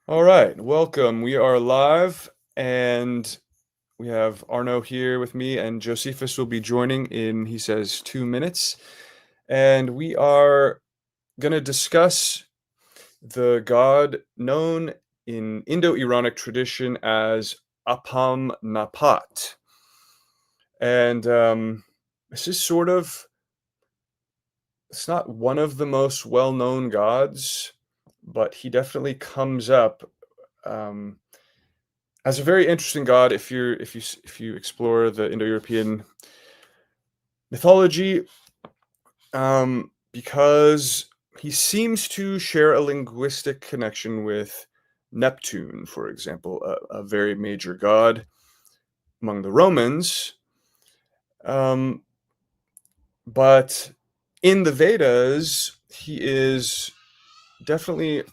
All right, welcome. We are live, and we have Arno here with me, and Josephus will be joining in, he says, 2 minutes. And we are going to discuss the god known in Indo-Iranic tradition as Apam Napat. And this is it's not one of the most well-known gods, but he definitely comes up um, as a very interesting god if you explore the Indo-European mythology, because he seems to share a linguistic connection with Neptune, for example, a very major god among the Romans. Um, but in the Vedas, he is definitely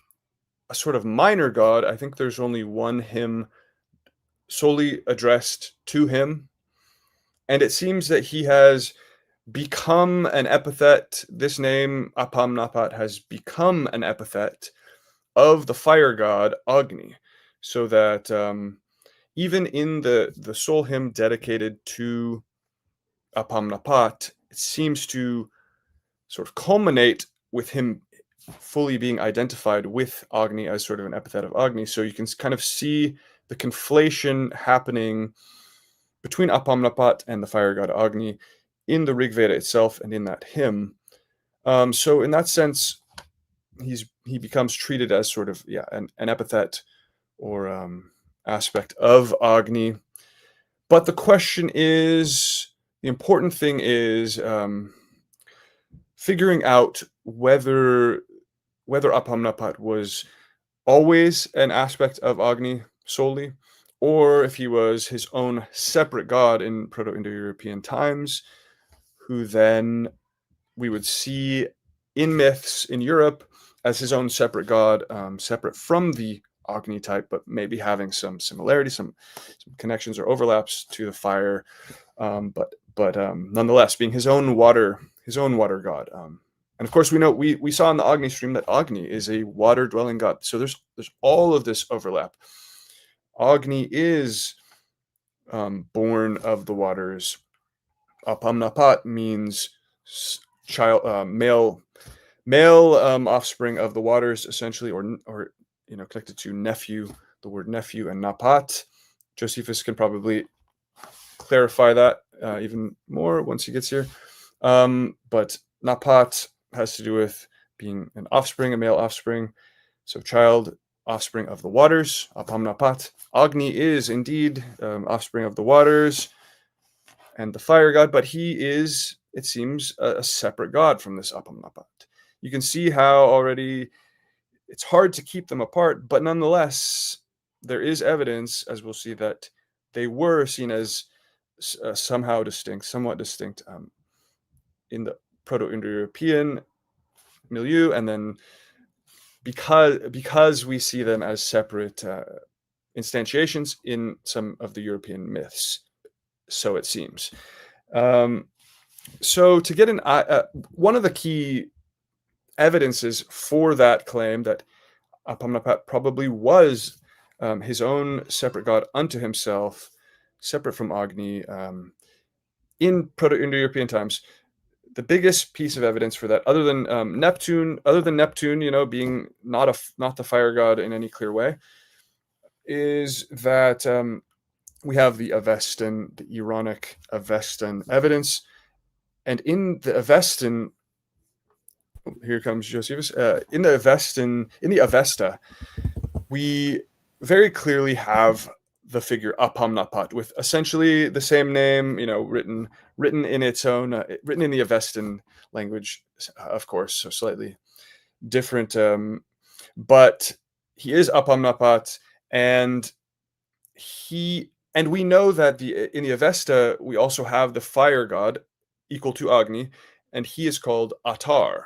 a sort of minor god. I think there's only one hymn solely addressed to him, and it seems that he has become an epithet. This name, Apam Napat, has become an epithet of the fire god Agni, so that even in the soul hymn dedicated to Apam Napat, it seems to sort of culminate with him fully being identified with Agni as sort of an epithet of Agni. So you can kind of see the conflation happening between Apam Napat and the fire god Agni in the Rig Veda itself and in that hymn. So in that sense, he becomes treated as sort of an epithet or aspect of Agni. But the important thing is figuring out whether Apam Napat was always an aspect of Agni solely, or if he was his own separate god in Proto-Indo-European times, who then we would see in myths in Europe as his own separate god, separate from the Agni type, but maybe having some similarities, some connections or overlaps to the fire, but nonetheless being his own water god. And of course, we saw in the Agni stream that Agni is a water dwelling god. So there's all of this overlap. Agni is born of the waters. Apam Napat means child, male offspring of the waters, essentially, or connected to nephew, the word nephew, and Napat. Josephus can probably clarify that even more once he gets here. But Napat has to do with being an offspring, a male offspring. So child, offspring of the waters, Apam Napat. Agni is indeed offspring of the waters and the fire god, but he is, it seems, a separate god from this Apam Napat. You can see how already it's hard to keep them apart, but nonetheless, there is evidence, as we'll see, that they were seen as somewhat distinct in the Proto-Indo-European milieu, and then because we see them as separate instantiations in some of the European myths, so it seems. So to get one of the key evidences for that claim that Apam Napat probably was his own separate god unto himself, separate from Agni, in Proto-Indo-European times. The biggest piece of evidence for that, other than Neptune, being not the fire god in any clear way, is that we have the Ironic Avestan evidence, and in the Avestan, here comes Josephus. In the Avesta, we very clearly have the figure Apam Napat with essentially the same name, written in its own, written in the Avestan language, of course, so slightly different. But he is Apam Napat, and we know that in the Avesta we also have the fire god equal to Agni, and he is called Atar.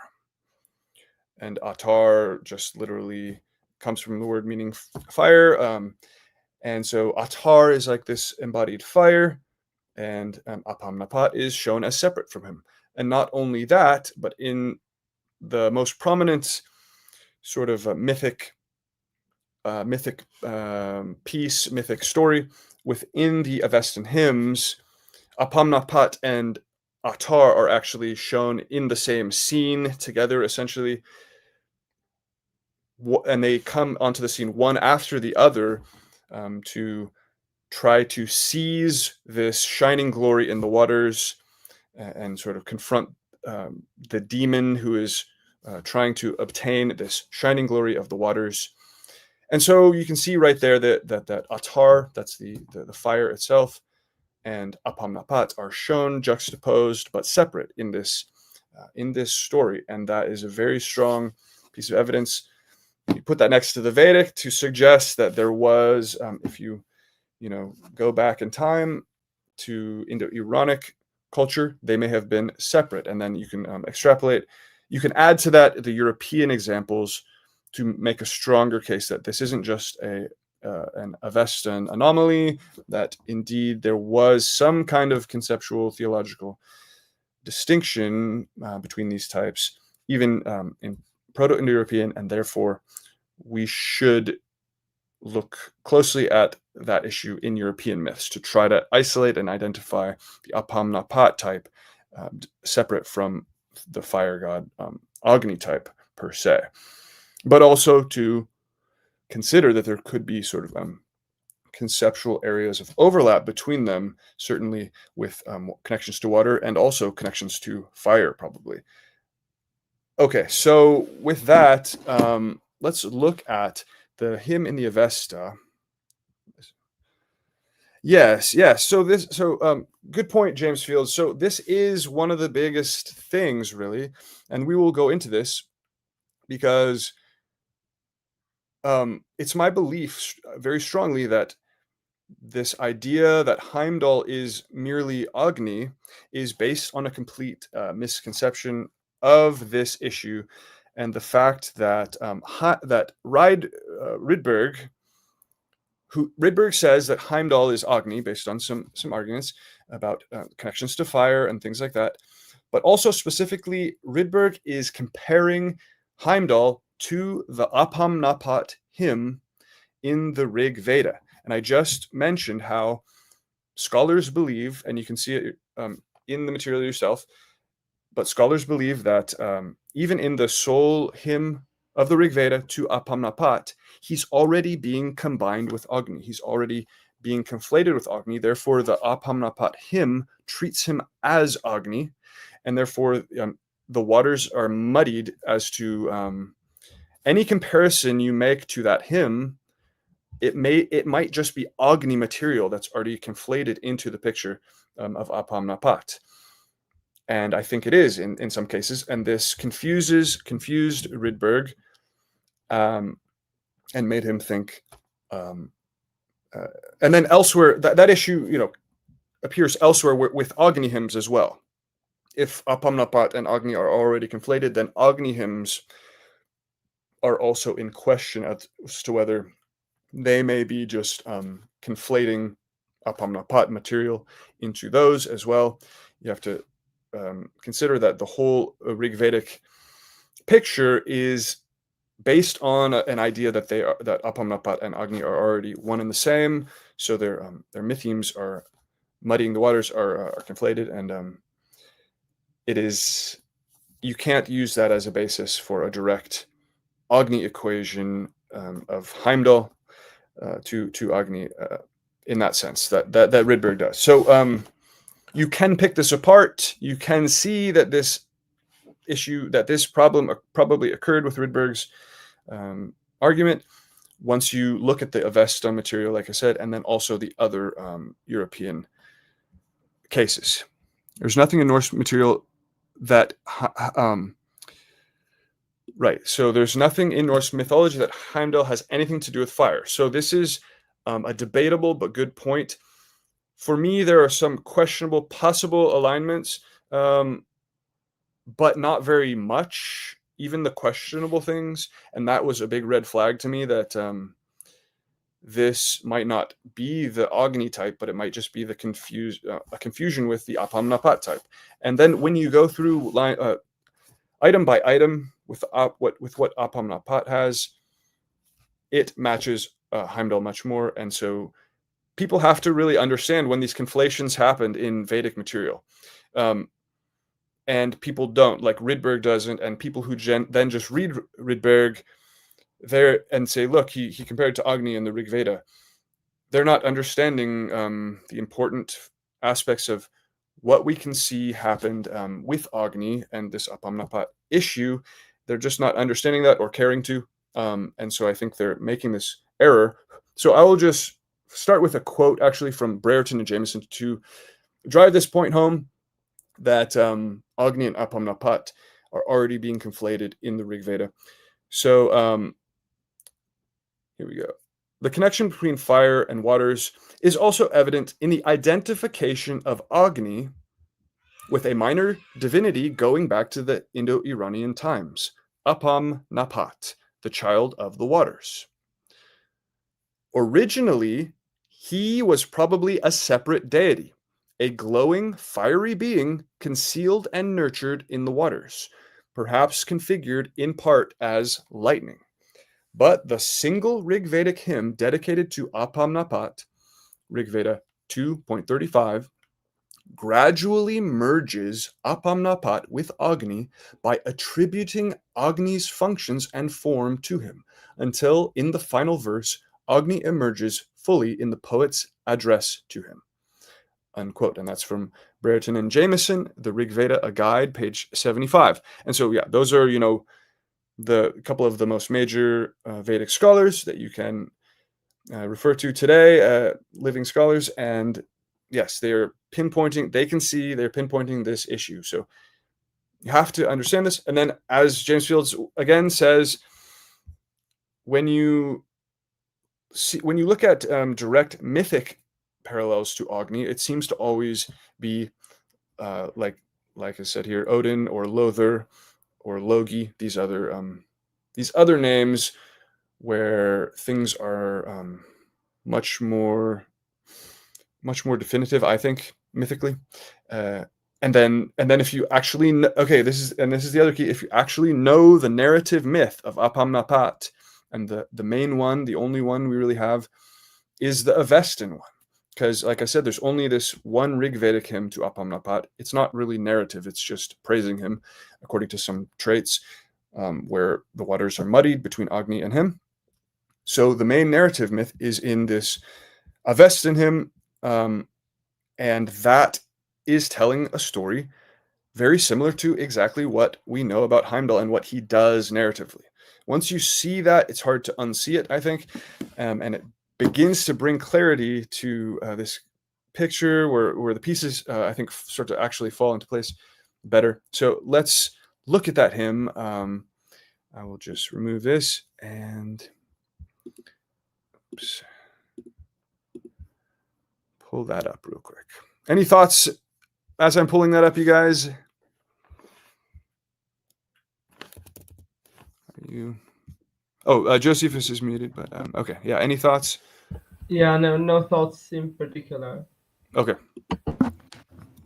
And Atar just literally comes from the word meaning fire. And so Atar is like this embodied fire, and Apam Napat is shown as separate from him. And not only that, but in the most prominent sort of mythic mythic piece, mythic story within the Avestan hymns, Apam Napat and Attar are actually shown in the same scene together, essentially, and they come onto the scene one after the other to try to seize this shining glory in the waters and sort of confront the demon who is trying to obtain this shining glory of the waters. And so you can see right there that Attar, that's the fire itself, and Apam Napat are shown juxtaposed but separate in this story, and that is a very strong piece of evidence. You put that next to the Vedic to suggest that there was, if you go back in time to Indo-Iranic culture, they may have been separate, and then you can extrapolate. You can add to that the European examples to make a stronger case that this isn't just an Avestan anomaly, that indeed there was some kind of conceptual theological distinction between these types, even in Proto-Indo-European, and therefore we should look closely at that issue in European myths to try to isolate and identify the Apam Napat type separate from the fire god Agni type per se, but also to consider that there could be sort of conceptual areas of overlap between them, certainly with connections to water and also connections to fire, probably. Okay, so with that, let's look at the hymn in the Avesta. Yes. So good point, James Fields. So this is one of the biggest things, really, and we will go into this because it's my belief very strongly that this idea that Heimdall is merely Agni is based on a complete misconception of this issue, and the fact that Rydberg, Rydberg says that Heimdall is Agni based on some arguments about connections to fire and things like that, but also specifically Rydberg is comparing Heimdall to the Apam Napat hymn in the Rig Veda. And I just mentioned how scholars believe, and you can see it in the material yourself, but scholars believe that even in the sole hymn of the Rig Veda to Apam Napat, he's already being combined with Agni. He's already being conflated with Agni. Therefore, the Apam Napat hymn treats him as Agni, and therefore the waters are muddied as to any comparison you make to that hymn. It might just be Agni material that's already conflated into the picture of Apam Napat. And I think it is in some cases. And this confused Rydberg and made him think. And then elsewhere, that issue, appears elsewhere with Agni hymns as well. If Apam Napat and Agni are already conflated, then Agni hymns are also in question as to whether they may be just conflating Apam Napat material into those as well. You have to consider that the whole Rig Vedic picture is based on an idea that that Apam Napat and Agni are already one and the same. So their mythemes are muddying the waters, are conflated, and you can't use that as a basis for a direct Agni equation of Heimdall to Agni in that sense that Rydberg does. So you can pick this apart. You can see that this problem probably occurred with Rydberg's argument once you look at the Avesta material, like I said, and then also the other European cases. There's nothing in Norse material that right. So there's nothing in Norse mythology that Heimdall has anything to do with fire. So this is a debatable but good point. For me, there are some questionable possible alignments, but not very much, even the questionable things. And that was a big red flag to me that this might not be the Agni type, but it might just be the confusion with the Apam Napat type. And then when you go through item by item with what Apam Napat has, it matches Heimdall much more. And so people have to really understand when these conflations happened in Vedic material. And people don't, like Rydberg doesn't, and people who then just read Rydberg there and say, look, he compared to Agni in the Rig Veda. They're not understanding the important aspects of what we can see happened with Agni and this Apam Napat issue. They're just not understanding that or caring to. And so I think they're making this error. So I will just start with a quote actually from Brereton and Jameson to drive this point home, that Agni and Apam Napat are already being conflated in the Rig Veda. So here we go. The connection between fire and waters is also evident in the identification of Agni with a minor divinity going back to the Indo-Iranian times, Apam Napat, the child of the waters. Originally, he was probably a separate deity, a glowing, fiery being concealed and nurtured in the waters, perhaps configured in part as lightning. But the single Rigvedic hymn dedicated to Apam Napat, Rigveda 2.35, gradually merges Apam Napat with Agni by attributing Agni's functions and form to him, until in the final verse, Agni emerges fully in the poet's address to him. Unquote. And that's from Brereton and Jameson, the Rig Veda, a guide, page 75. And so, yeah, those are, the couple of the most major Vedic scholars that you can refer to today, living scholars. And yes, they're pinpointing this issue. So you have to understand this. And then, as James Fields again says, when you look at direct mythic parallels to Agni, it seems to always be like I said here, Odin or Lothar or Logi, these other names where things are much more definitive, I think, mythically. And then if you actually this is the other key. If you actually know the narrative myth of Apam Napat, and the main one, the only one we really have, is the Avestan one. Because, like I said, there's only this one Rig Vedic hymn to Apam Napat. It's not really narrative. It's just praising him according to some traits, where the waters are muddied between Agni and him. So the main narrative myth is in this Avestan hymn, and that is telling a story very similar to exactly what we know about Heimdall and what he does narratively. Once you see that, it's hard to unsee it, I think, and it begins to bring clarity to this picture where the pieces, I think, start to actually fall into place better. So let's look at that hymn. I will just remove this and pull that up real quick. Any thoughts as I'm pulling that up, you guys? Josephus is muted, but okay. Yeah, any thoughts? Yeah, no thoughts in particular. Okay.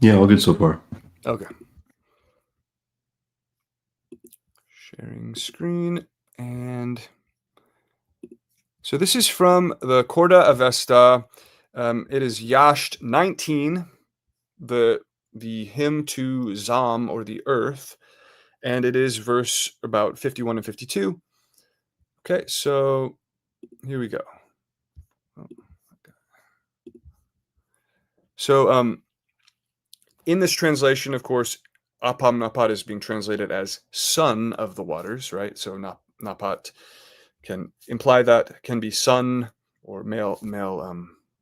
Yeah, all good so far. Okay. Sharing screen, and so this is from the Corda Avesta. It is Yasht 19, the hymn to Zam, or the earth, and it is verse about 51 and 52. Okay, so here we go. So in this translation, of course, Apam Napat is being translated as son of the waters, right? So Napat can imply that, can be son or male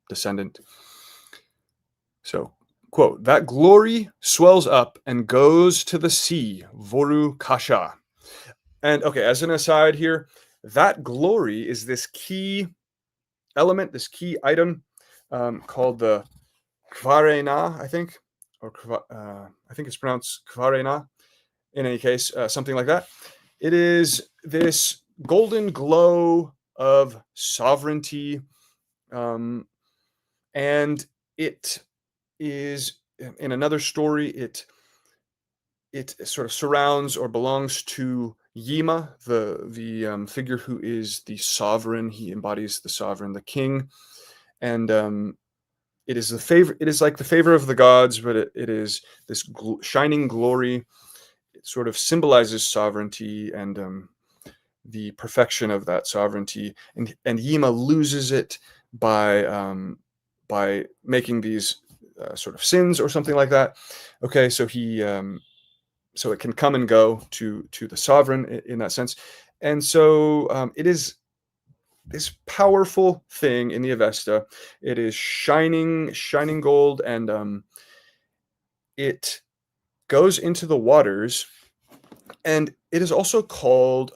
descendant. So, quote, that glory swells up and goes to the sea, Voru Kasha. And okay, as an aside here, that glory is this key element, this key item called the Kvarena, I think, or I think it's pronounced Kvarena. In any case, something like that. It is this golden glow of sovereignty, and it is, in another story, it sort of surrounds or belongs to Yima, the figure who is the sovereign. He embodies the sovereign, the king, and it is the favor. It is like the favor of the gods, but it is this shining glory. It sort of symbolizes sovereignty and the perfection of that sovereignty. And Yima loses it by making these sort of sins or something like that. Okay, so he so it can come and go to the sovereign in that sense. And so it is this powerful thing in the Avesta. It is shining gold, and it goes into the waters, and it is also called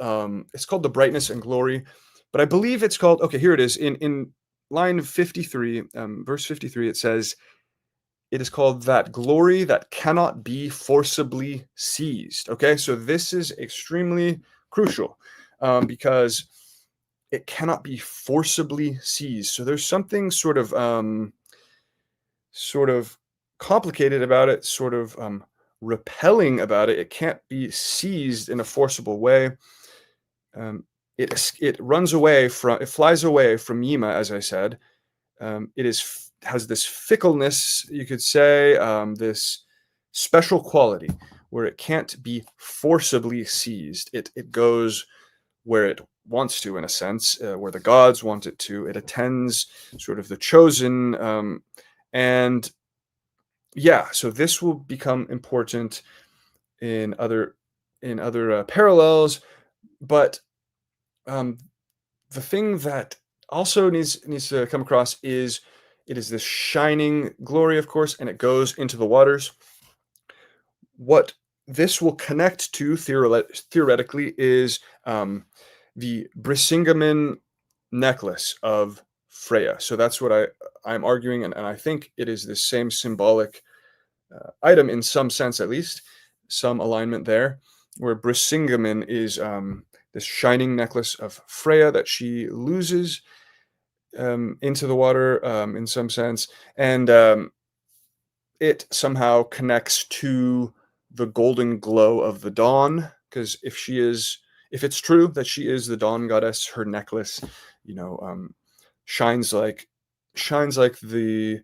it's called the brightness and glory, but I believe it's called, okay, here it is in line 53, verse 53. It says it is called that glory that cannot be forcibly seized. Okay, so this is extremely crucial because it cannot be forcibly seized. So there's something sort of complicated about it, sort of repelling about it. It can't be seized in a forcible way. It runs away from, it flies away from Yima, as I said. It has this fickleness, you could say, this special quality where it can't be forcibly seized. It goes where it wants to, in a sense, where the gods want it to. It attends sort of the chosen, and yeah. So this will become important in other parallels, but the thing that also needs to come across is it is this shining glory, of course, and it goes into the waters. What this will connect to theoretically is the Brisingamen necklace of Freya. So that's what I'm arguing, and I think it is the same symbolic item in some sense, at least, some alignment there, where Brisingamen is this shining necklace of Freya that she loses into the water in some sense, and it somehow connects to the golden glow of the dawn, because if it's true that she is the dawn goddess, her necklace, shines like the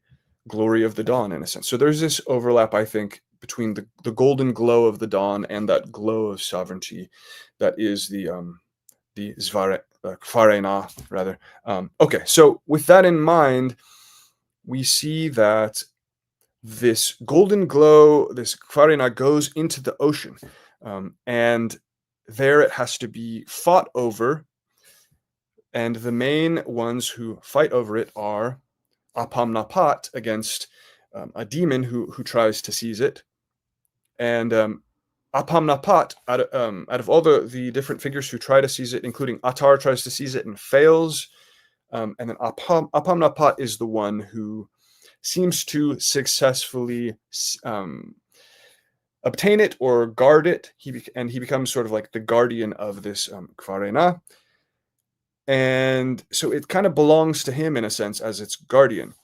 glory of the dawn, in a sense. So there's this overlap, I think, between the golden glow of the dawn and that glow of sovereignty that is the Kvarena, rather. Okay, so with that in mind, we see that this golden glow, this Kvarena, goes into the ocean, and there it has to be fought over, and the main ones who fight over it are Apam Napat against a demon who tries to seize it, and Apam Napat, out of all the different figures who try to seize it, including Atar, tries to seize it and fails, and then Apam Napat is the one who seems to successfully obtain it or guard it. He becomes sort of like the guardian of this Kvarena, and so it kind of belongs to him in a sense as its guardian.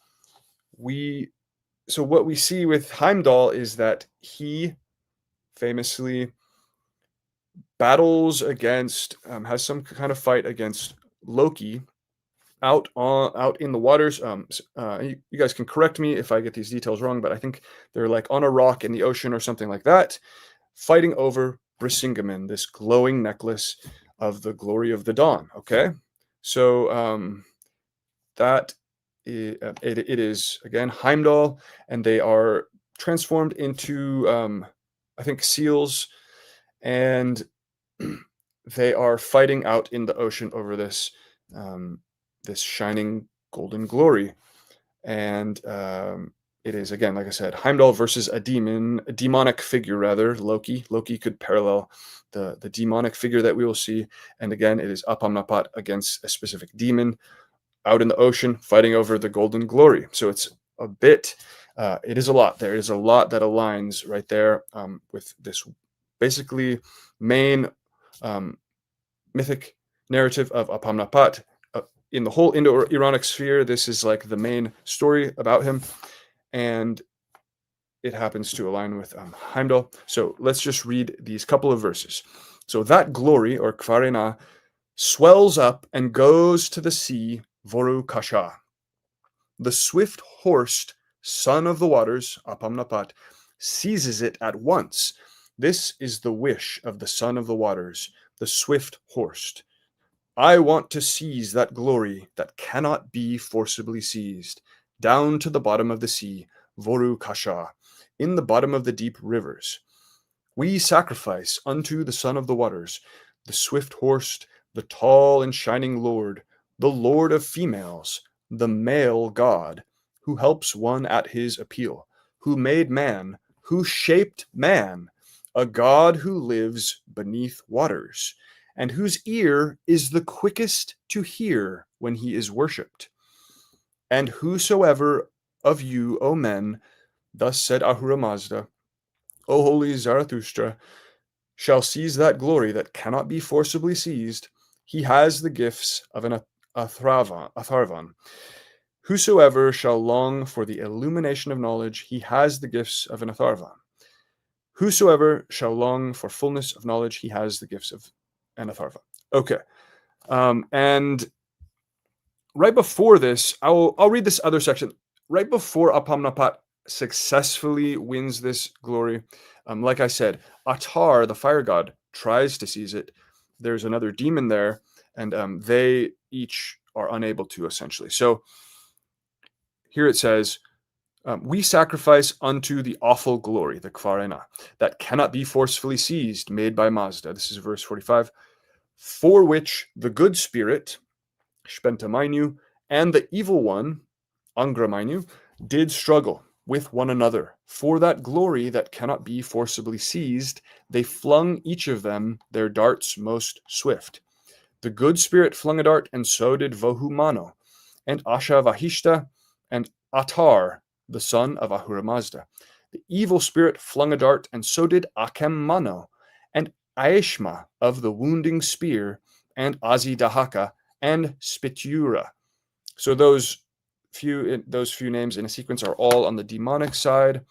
So what we see with Heimdallr is that he famously battles against, has some kind of fight against Loki out in the waters. You guys can correct me if I get these details wrong, but I think they're like on a rock in the ocean or something like that, fighting over Brisingamen, this glowing necklace of the glory of the dawn. Okay, so that it is again Heimdallr, and they are transformed into I think seals, and they are fighting out in the ocean over this this shining golden glory. And it is, again, like I said, Heimdallr versus a demonic figure, rather, Loki. Loki could parallel the demonic figure that we will see. And again, it is Apam Napat against a specific demon out in the ocean fighting over the golden glory. So it's a bit, it is a lot. There is a lot that aligns right there with this basically main mythic narrative of Apam Napat. In the whole Indo-Iranic sphere, this is like the main story about him, and it happens to align with Heimdallr. So let's just read these couple of verses. So that glory, or Kvarena, swells up and goes to the sea, Voru Kasha. The swift-horsed son of the waters, Apam Napat, seizes it at once. This is the wish of the son of the waters, the swift-horsed. I want to seize that glory that cannot be forcibly seized, down to the bottom of the sea, Voru Kasha, in the bottom of the deep rivers. We sacrifice unto the son of the waters, the swift-horsed, the tall and shining Lord, the Lord of females, the male God, who helps one at his appeal, who made man, who shaped man, a God who lives beneath waters, and whose ear is the quickest to hear when he is worshipped. And whosoever of you, O men, thus said Ahura Mazda, O holy Zarathustra, shall seize that glory that cannot be forcibly seized, he has the gifts of an Atharvan. Whosoever shall long for the illumination of knowledge, he has the gifts of an Atharvan. Whosoever shall long for fullness of knowledge, he has the gifts of an Atharva. Okay. And right before this, I'll read this other section. Right before Apam Napat successfully wins this glory, like I said, Atar, the fire god, tries to seize it. There's another demon there, and they each are unable to, essentially. So here it says, we sacrifice unto the awful glory, the Kvarena, that cannot be forcefully seized, made by Mazda. This is verse 45. For which the good spirit, Spentamainu, and the evil one, Angramainu, did struggle with one another. For that glory that cannot be forcibly seized, they flung each of them their darts most swift. The good spirit flung a dart, and so did Vohumano, and Asha Vahishta, and Atar, the son of Ahura Mazda. The evil spirit flung a dart, and so did Akemmano, and Aeshma of the wounding spear, and Azidahaka, and Spitura. So those few names in a sequence are all on the demonic side.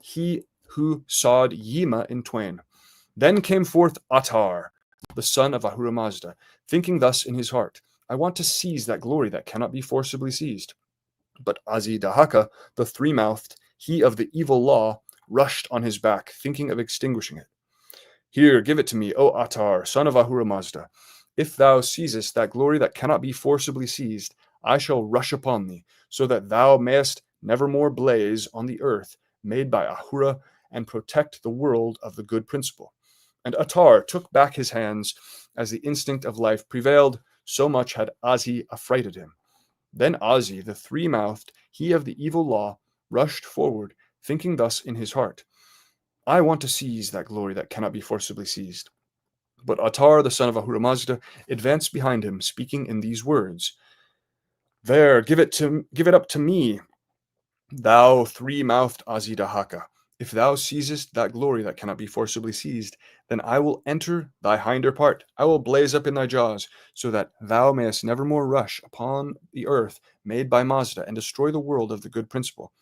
He who sawed Yima in twain. Then came forth Atar, the son of Ahura Mazda, thinking thus in his heart, I want to seize that glory that cannot be forcibly seized. But Azidahaka, the three-mouthed, he of the evil law, rushed on his back, thinking of extinguishing it. Here, give it to me, O Atar, son of Ahura Mazda. If thou seizest that glory that cannot be forcibly seized, I shall rush upon thee, so that thou mayest nevermore blaze on the earth made by Ahura, and protect the world of the good principle. And Atar took back his hands, as the instinct of life prevailed, so much had Azi affrighted him. Then Azi, the three-mouthed, he of the evil law, rushed forward, thinking thus in his heart, I want to seize that glory that cannot be forcibly seized. But Atar, the son of Ahura Mazda, advanced behind him, speaking in these words, There, give it up to me, thou three-mouthed Azidahaka. If thou seizest that glory that cannot be forcibly seized, then I will enter thy hinder part. I will blaze up in thy jaws, so that thou mayest nevermore rush upon the earth made by Mazda and destroy the world of the good principle.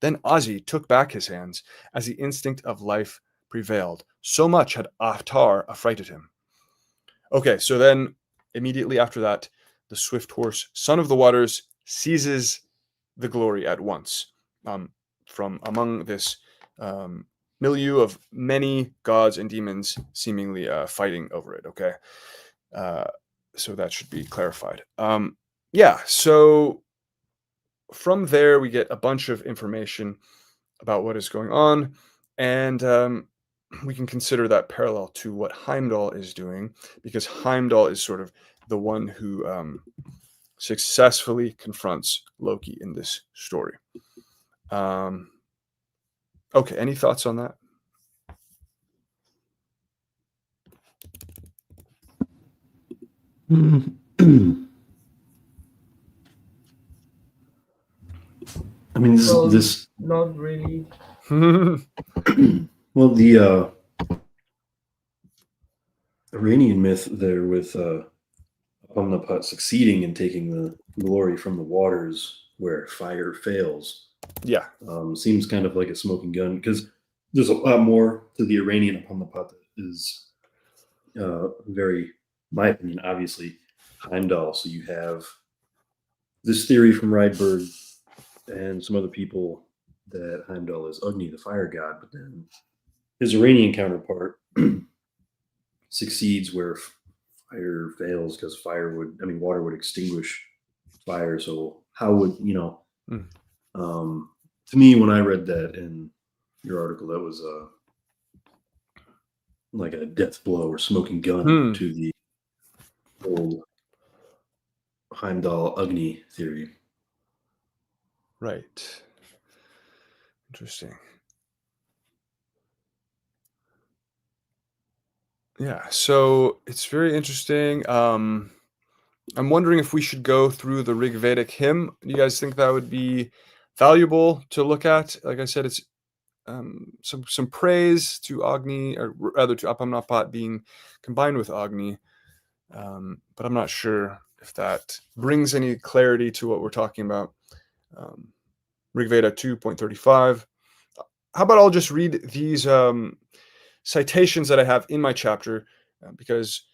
Then Azi took back his hands, as the instinct of life prevailed. So much had Atar affrighted him. Okay, so then immediately after that, the swift horse, son of the waters, seizes the glory at once from among this milieu of many gods and demons seemingly fighting over it. Okay, so that should be clarified. So from there we get a bunch of information about what is going on, and we can consider that parallel to what Heimdallr is doing, because Heimdallr is sort of the one who successfully confronts Loki in this story. Okay, any thoughts on that? I mean, Well, this not really. well, the Iranian myth there with Apam Napat succeeding in taking the glory from the waters where fire fails. Yeah. Seems kind of like a smoking gun, because there's a lot more to the Iranian Apam Napat that is very, my opinion, obviously, Heimdall. So you have this theory from Rydberg and some other people that Heimdall is Agni, the fire god, but then his Iranian counterpart succeeds where fire fails because water would extinguish fire. So how would, Mm. to me, when I read that in your article, that was like a death blow or smoking gun to the old Heimdall Agni theory. Right. Interesting. Yeah, so it's very interesting. I'm wondering if we should go through the Rig Vedic hymn. Do you guys think that would be valuable to look at? Like I said, it's some praise to Agni, or rather to Apam Napat being combined with Agni. But I'm not sure if that brings any clarity to what we're talking about. Rig Veda 2.35. How about I'll just read these citations that I have in my chapter, because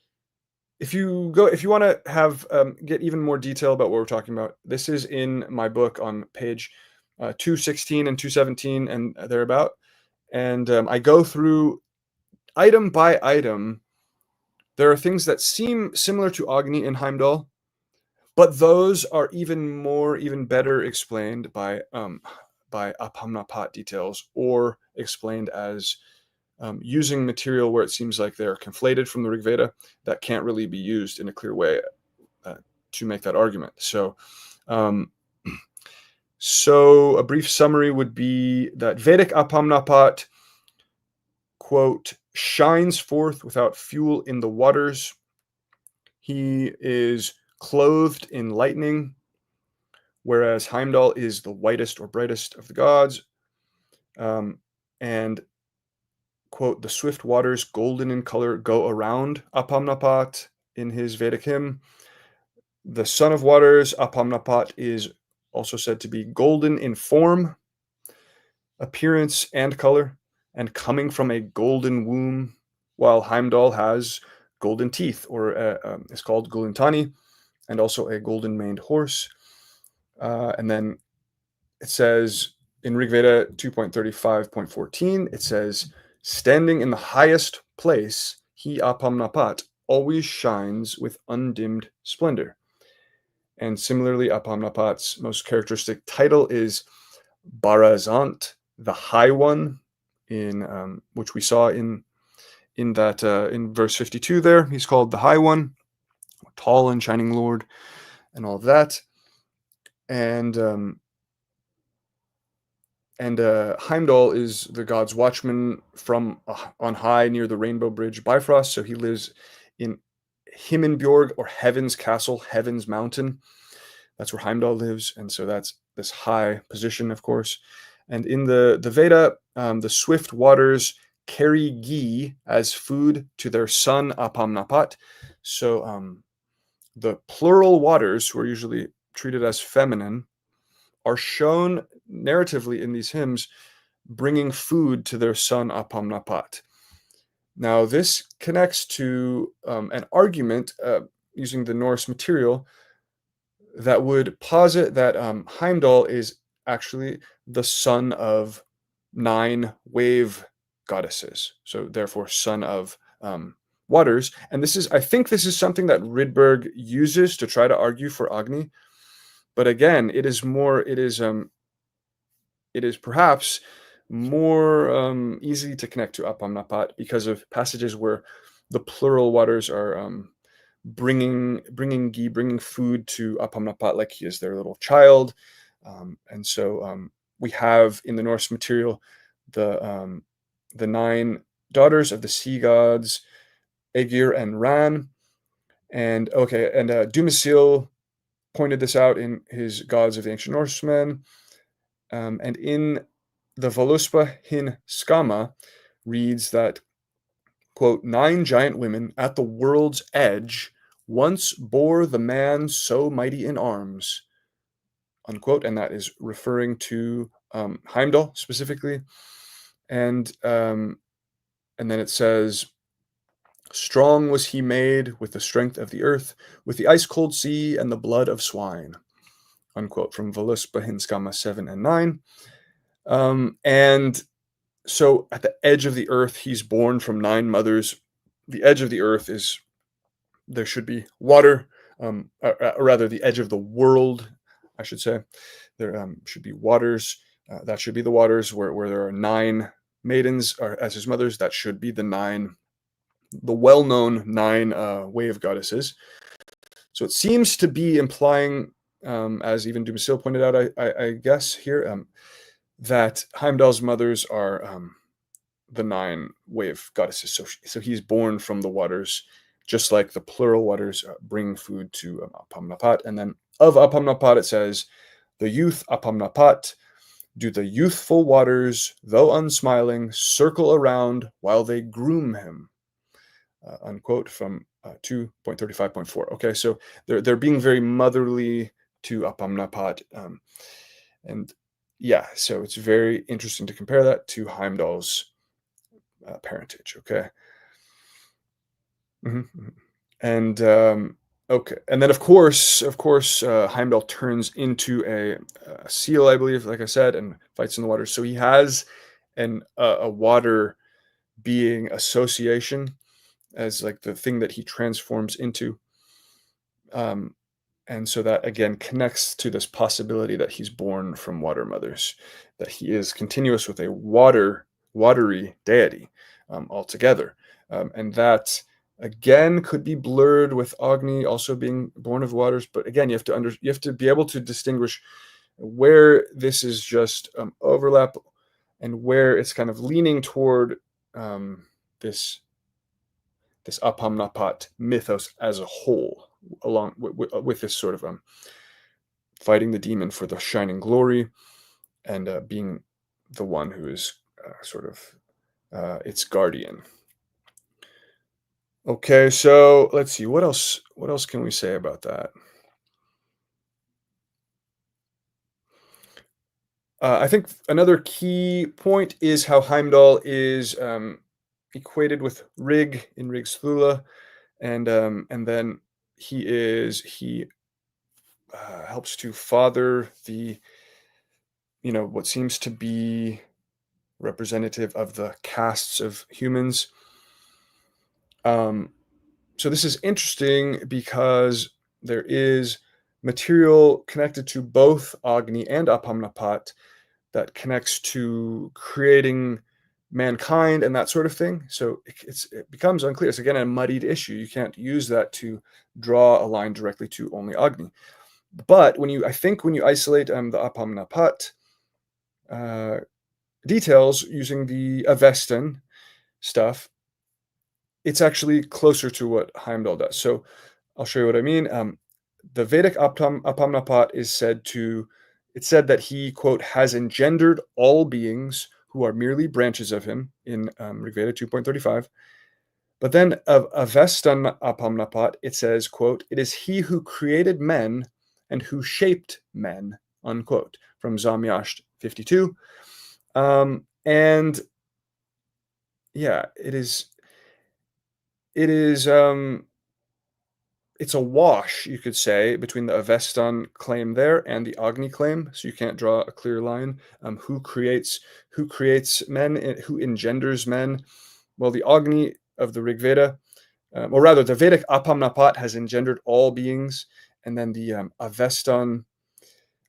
if you want to have get even more detail about what we're talking about, this is in my book on page 216 and 217 and thereabout, and I go through item by item. There are things that seem similar to Agni and Heimdall, but those are even better explained by Apam Napat details, or explained as using material where it seems like they're conflated from the Rig Veda that can't really be used in a clear way to make that argument. So a brief summary would be that Vedic Apam Napat, quote, shines forth without fuel in the waters. He is clothed in lightning, whereas Heimdall is the whitest or brightest of the gods. And quote, the swift waters, golden in color, go around Apam Napat in his Vedic hymn. The son of waters, Apam Napat, is also said to be golden in form, appearance, and color, and coming from a golden womb, while Heimdall has golden teeth, or is called Gulintani, and also a golden maned horse. And then it says in Rig Veda 2.35.14, it says, standing in the highest place, he Apam Napat always shines with undimmed splendor. And similarly, Apam Napat's most characteristic title is Barazant, the High One, in which we saw in verse 52 there. He's called the High One, tall and shining Lord, and all of that. And Heimdall is the god's watchman from on high near the Rainbow Bridge Bifrost. So he lives in Himinbjorg, or Heaven's Castle, Heaven's Mountain. That's where Heimdall lives, and so that's this high position, of course. And in the Veda, the swift waters carry ghee as food to their son Apam Napat. So the plural waters, who are usually treated as feminine, are shown narratively in these hymns bringing food to their son Apam Napat. Now, this connects to an argument using the Norse material that would posit that Heimdall is actually the son of 9 wave goddesses, so therefore son of waters. And I think this is something that Rydberg uses to try to argue for Agni. But again, it is perhaps more easy to connect to Apam Napat because of passages where the plural waters are bringing ghee, bringing food to Apam Napat like he is their little child. And so we have in the Norse material the 9 daughters of the sea gods, Aegir and Ran. And Dumasil pointed this out in his Gods of the Ancient Norsemen. And in the Voluspa hin Skama reads that, quote, 9 giant women at the world's edge once bore the man so mighty in arms, unquote. And that is referring to Heimdall specifically. And then it says, Strong was he made with the strength of the earth, with the ice-cold sea and the blood of swine. Unquote, from Voluspa Hinskama 7 and 9. And so at the edge of the earth, he's born from 9 mothers. The edge of the earth is, there should be water, or rather the edge of the world, I should say. There should be waters. That should be the waters where there are 9 maidens as his mothers. That should be the well-known 9 wave goddesses. So it seems to be implying, as even Dumasil pointed out, I guess here, that Heimdall's mothers are the 9 wave goddesses. So he's born from the waters, just like the plural waters bring food to Apam Napat. And then of Apam Napat, it says, the youth Apam Napat do the youthful waters, though unsmiling, circle around while they groom him. Unquote, from 2.35.4. Okay, so they're being very motherly to Apam Napat. And yeah, so it's very interesting to compare that to Heimdall's parentage. Okay. And okay, and then of course, Heimdall turns into a seal, I believe, like I said, and fights in the water. So he has a water being association as like the thing that he transforms into. And so that again connects to this possibility that he's born from water mothers, that he is continuous with a watery deity altogether. And that again could be blurred with Agni also being born of waters. But again, you have to be able to distinguish where this is just overlap and where it's kind of leaning toward this Apam Napat mythos as a whole, along with this sort of fighting the demon for the shining glory and being the one who is sort of its guardian. Okay, so let's see, what else can we say about that? I think another key point is how Heimdall is equated with Rig in Rig's Thula, and then he helps to father the, what seems to be representative of the castes of humans. So this is interesting because there is material connected to both Agni and Apam Napat that connects to creating mankind and that sort of thing. So it becomes unclear. It's again a muddied issue. You can't use that to draw a line directly to only Agni. But when you isolate the Apam Napat details using the Avestan stuff, it's actually closer to what Heimdall does. So I'll show you what I mean. The Vedic Apam Napat is said that he, quote, has engendered all beings who are merely branches of him in Rigveda 2.35. But then of Avestan Apam Napat, it says, quote, it is he who created men and who shaped men, unquote, from Zamyasht 52. And yeah, it's a wash, you could say, between the Avestan claim there and the Agni claim. So you can't draw a clear line. Who creates men? Who engenders men? Well, the Agni of the Rig Veda, or rather, the Vedic Apam Napat has engendered all beings, and then the Avestan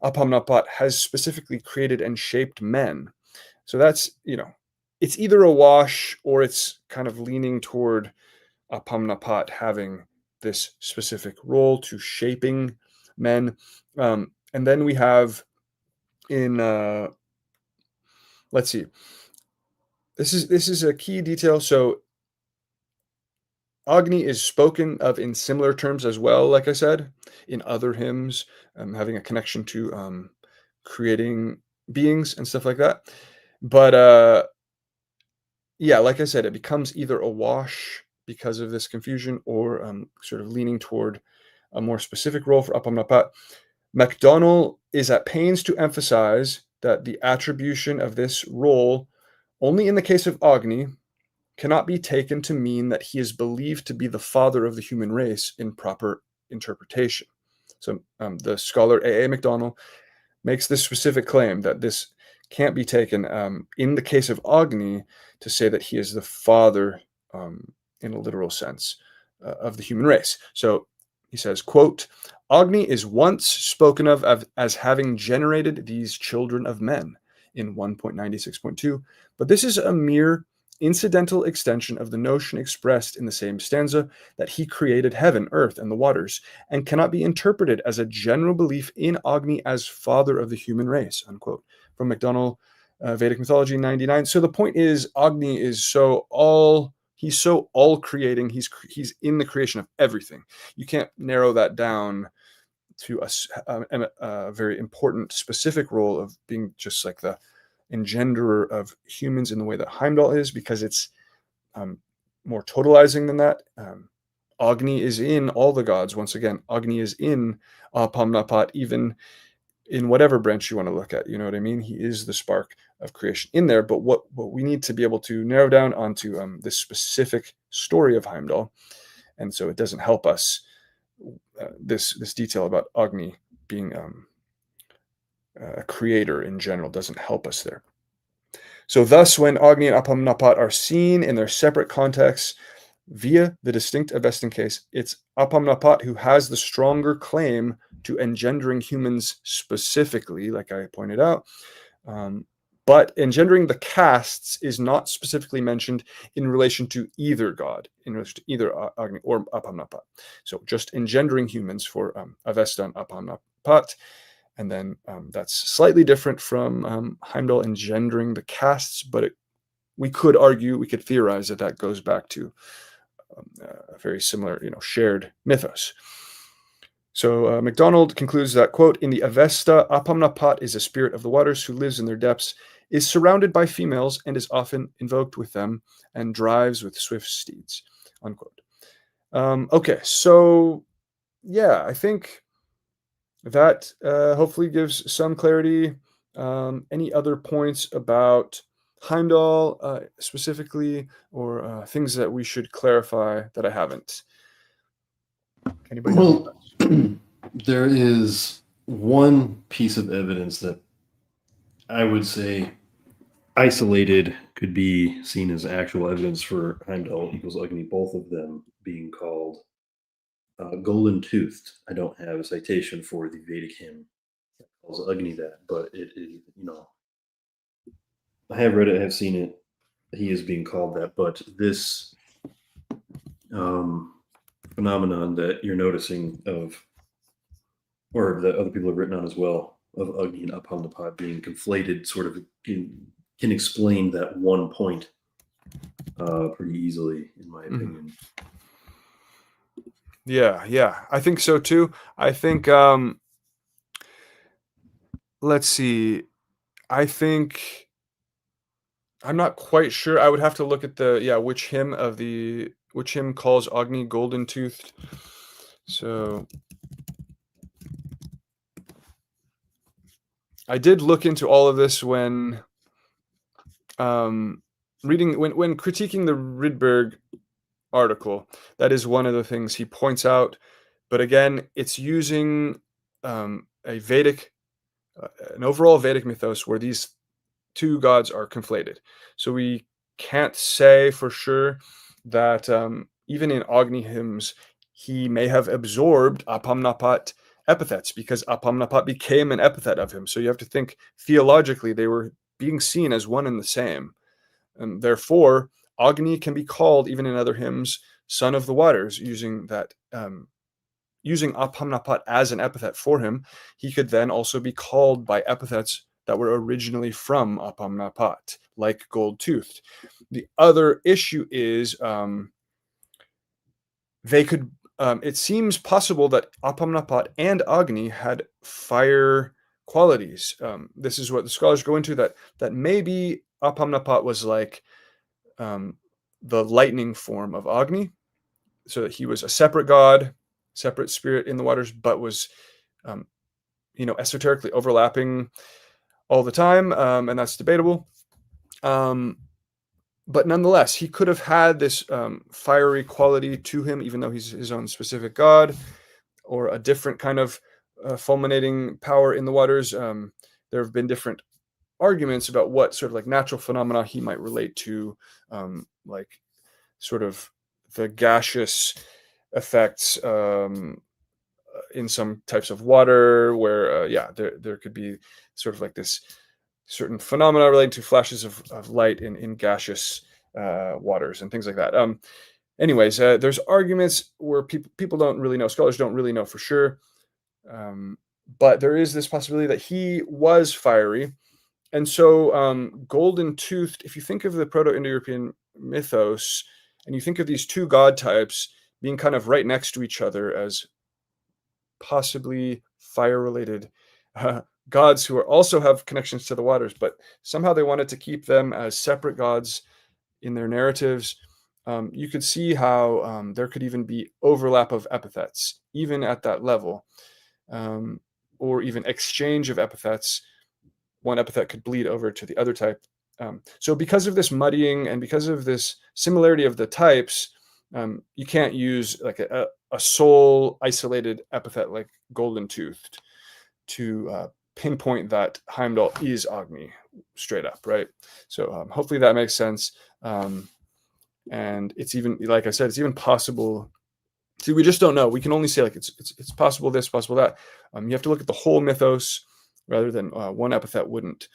Apam Napat has specifically created and shaped men. So that's, it's either a wash or it's kind of leaning toward Apam Napat having this specific role to shaping men. And then we have in, let's see, this is a key detail. So Agni is spoken of in similar terms as well, like I said, in other hymns, having a connection to creating beings and stuff like that. But yeah, like I said, it becomes either a wash because of this confusion or sort of leaning toward a more specific role for Apam Napat. MacDonald is at pains to emphasize that the attribution of this role only in the case of Agni cannot be taken to mean that he is believed to be the father of the human race in proper interpretation. So the scholar A.A. MacDonald makes this specific claim that this can't be taken in the case of Agni to say that he is the father in a literal sense of the human race. So he says, quote, Agni is once spoken of as having generated these children of men in 1.96.2, but this is a mere incidental extension of the notion expressed in the same stanza that he created heaven, earth, and the waters, and cannot be interpreted as a general belief in Agni as father of the human race, unquote. From MacDonald, Vedic Mythology 99. So the point is, Agni is he's so all creating, he's in the creation of everything. You can't narrow that down to a very important specific role of being just like the engenderer of humans in the way that Heimdallr is, because it's more totalizing than that. Agni is in all the gods. Once again, Agni is in Apam Napat, even in whatever branch you want to look at. You know what I mean? He is the spark of creation in there. But what we need to be able to narrow down onto this specific story of Heimdallr, and so it doesn't help us. This detail about Agni being a creator in general doesn't help us there. So thus, when Agni and Apam Napat are seen in their separate contexts via the distinct Avestan case, it's Apam Napat who has the stronger claim to engendering humans specifically, like I pointed out. But engendering the castes is not specifically mentioned in relation to either god, in relation to either Agni or Apam Napat. So just engendering humans for Avesta and Apam Napat. And then that's slightly different from Heimdallr engendering the castes, but we could argue, we could theorize that goes back to a very similar, shared mythos. So MacDonald concludes that, quote, in the Avesta, Apam Napat is a spirit of the waters who lives in their depths, is surrounded by females, and is often invoked with them, and drives with swift steeds, unquote. Okay, so yeah, I think that hopefully gives some clarity. Any other points about Heimdallr specifically, or things that we should clarify that I haven't? Anybody? Well, there is one piece of evidence that I would say isolated could be seen as actual evidence for Heimdallr equals Agni, both of them being called golden toothed. I don't have a citation for the Vedic hymn that calls Agni that, but it is, I have read it, I have seen it. He is being called that, but this phenomenon that you're noticing or that other people have written on as well, of Agni and Apam Napat being conflated, sort of can explain that one point pretty easily, in my opinion. Yeah, I think so too. I think let's see. I think I'm not quite sure. I would have to look at which hymn calls Agni golden toothed. So I did look into all of this when reading when critiquing the Rydberg article. That is one of the things he points out. But again, it's using a Vedic, an overall Vedic mythos where these two gods are conflated. So we can't say for sure that even in Agni hymns, he may have absorbed Apam Napat epithets, because Apam Napat became an epithet of him. So you have to think theologically, they were being seen as one and the same. And therefore, Agni can be called, even in other hymns, son of the waters, using that using Apam Napat as an epithet for him. He could then also be called by epithets that were originally from Apam Napat, like gold-toothed. The other issue is they could. It seems possible that Apam Napat and Agni had fire qualities. This is what the scholars go into, that maybe Apam Napat was like the lightning form of Agni, so that he was a separate god, separate spirit in the waters, but was, esoterically overlapping all the time, and that's debatable. but nonetheless, he could have had this fiery quality to him, even though he's his own specific god, or a different kind of fulminating power in the waters. There have been different arguments about what sort of like natural phenomena he might relate to, like sort of the gaseous effects in some types of water, where there could be sort of like this certain phenomena related to flashes of light in gaseous waters and things like that. Anyways, there's arguments where people don't really know, scholars don't really know for sure, but there is this possibility that he was fiery. And so golden toothed, if you think of the Proto-Indo-European mythos and you think of these two god types being kind of right next to each other as possibly fire related gods who also have connections to the waters, but somehow they wanted to keep them as separate gods in their narratives. You could see how there could even be overlap of epithets, even at that level, or even exchange of epithets. One epithet could bleed over to the other type. So because of this muddying and because of this similarity of the types, you can't use like a sole isolated epithet like golden toothed to pinpoint that Heimdall is Agni straight up, right? So hopefully that makes sense. And it's even, like I said, it's even possible. See, we just don't know. We can only say like it's possible this, possible that. You have to look at the whole mythos rather than one epithet wouldn't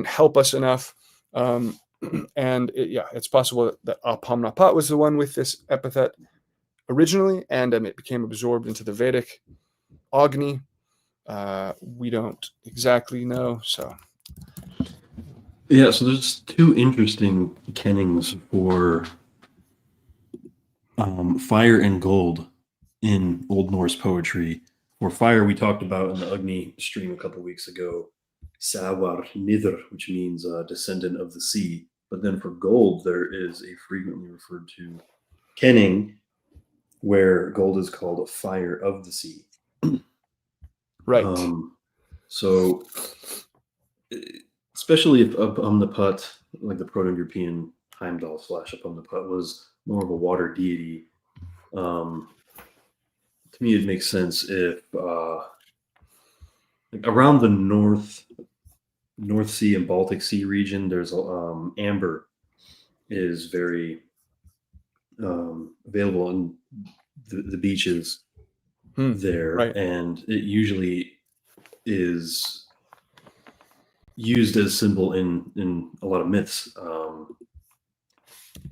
help us enough. And it's possible that Apam Napat was the one with this epithet originally, and it became absorbed into the Vedic Agni. We don't exactly know. So Yeah, so there's two interesting kennings for fire and gold in Old Norse poetry. For fire, we talked about in the Agni stream a couple weeks ago, Sawar Nidr, which means descendant of the sea. But then for gold, there is a frequently referred to kenning where gold is called a fire of the sea. right. So especially if Apam Napat, like the Proto-European Heimdall / Apam Napat, was more of a water deity. To me, it makes sense if like around the North Sea and Baltic Sea region, there's amber is very available in the beaches there, right. and it usually is used as symbol in a lot of myths.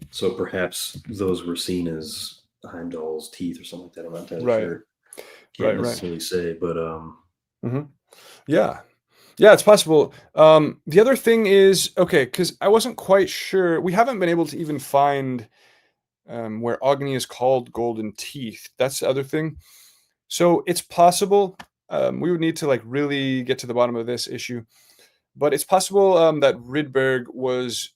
So perhaps those were seen as Heimdall's teeth or something like that. I'm not entirely sure. Can't necessarily say, but yeah, it's possible. The other thing is, okay, because I wasn't quite sure. We haven't been able to even find where Agni is called golden teeth. That's the other thing. So it's possible. We would need to like really get to the bottom of this issue, but it's possible that Rydberg was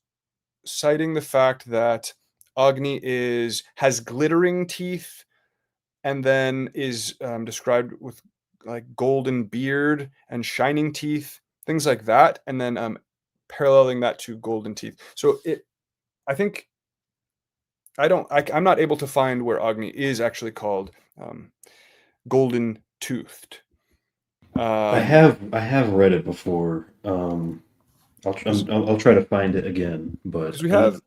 citing the fact that Agni has glittering teeth, and then is described with like golden beard and shining teeth, things like that, and then paralleling that to golden teeth. So I think I'm not able to find where Agni is actually called golden toothed. I have read it before. I'll try to find it again, but because we have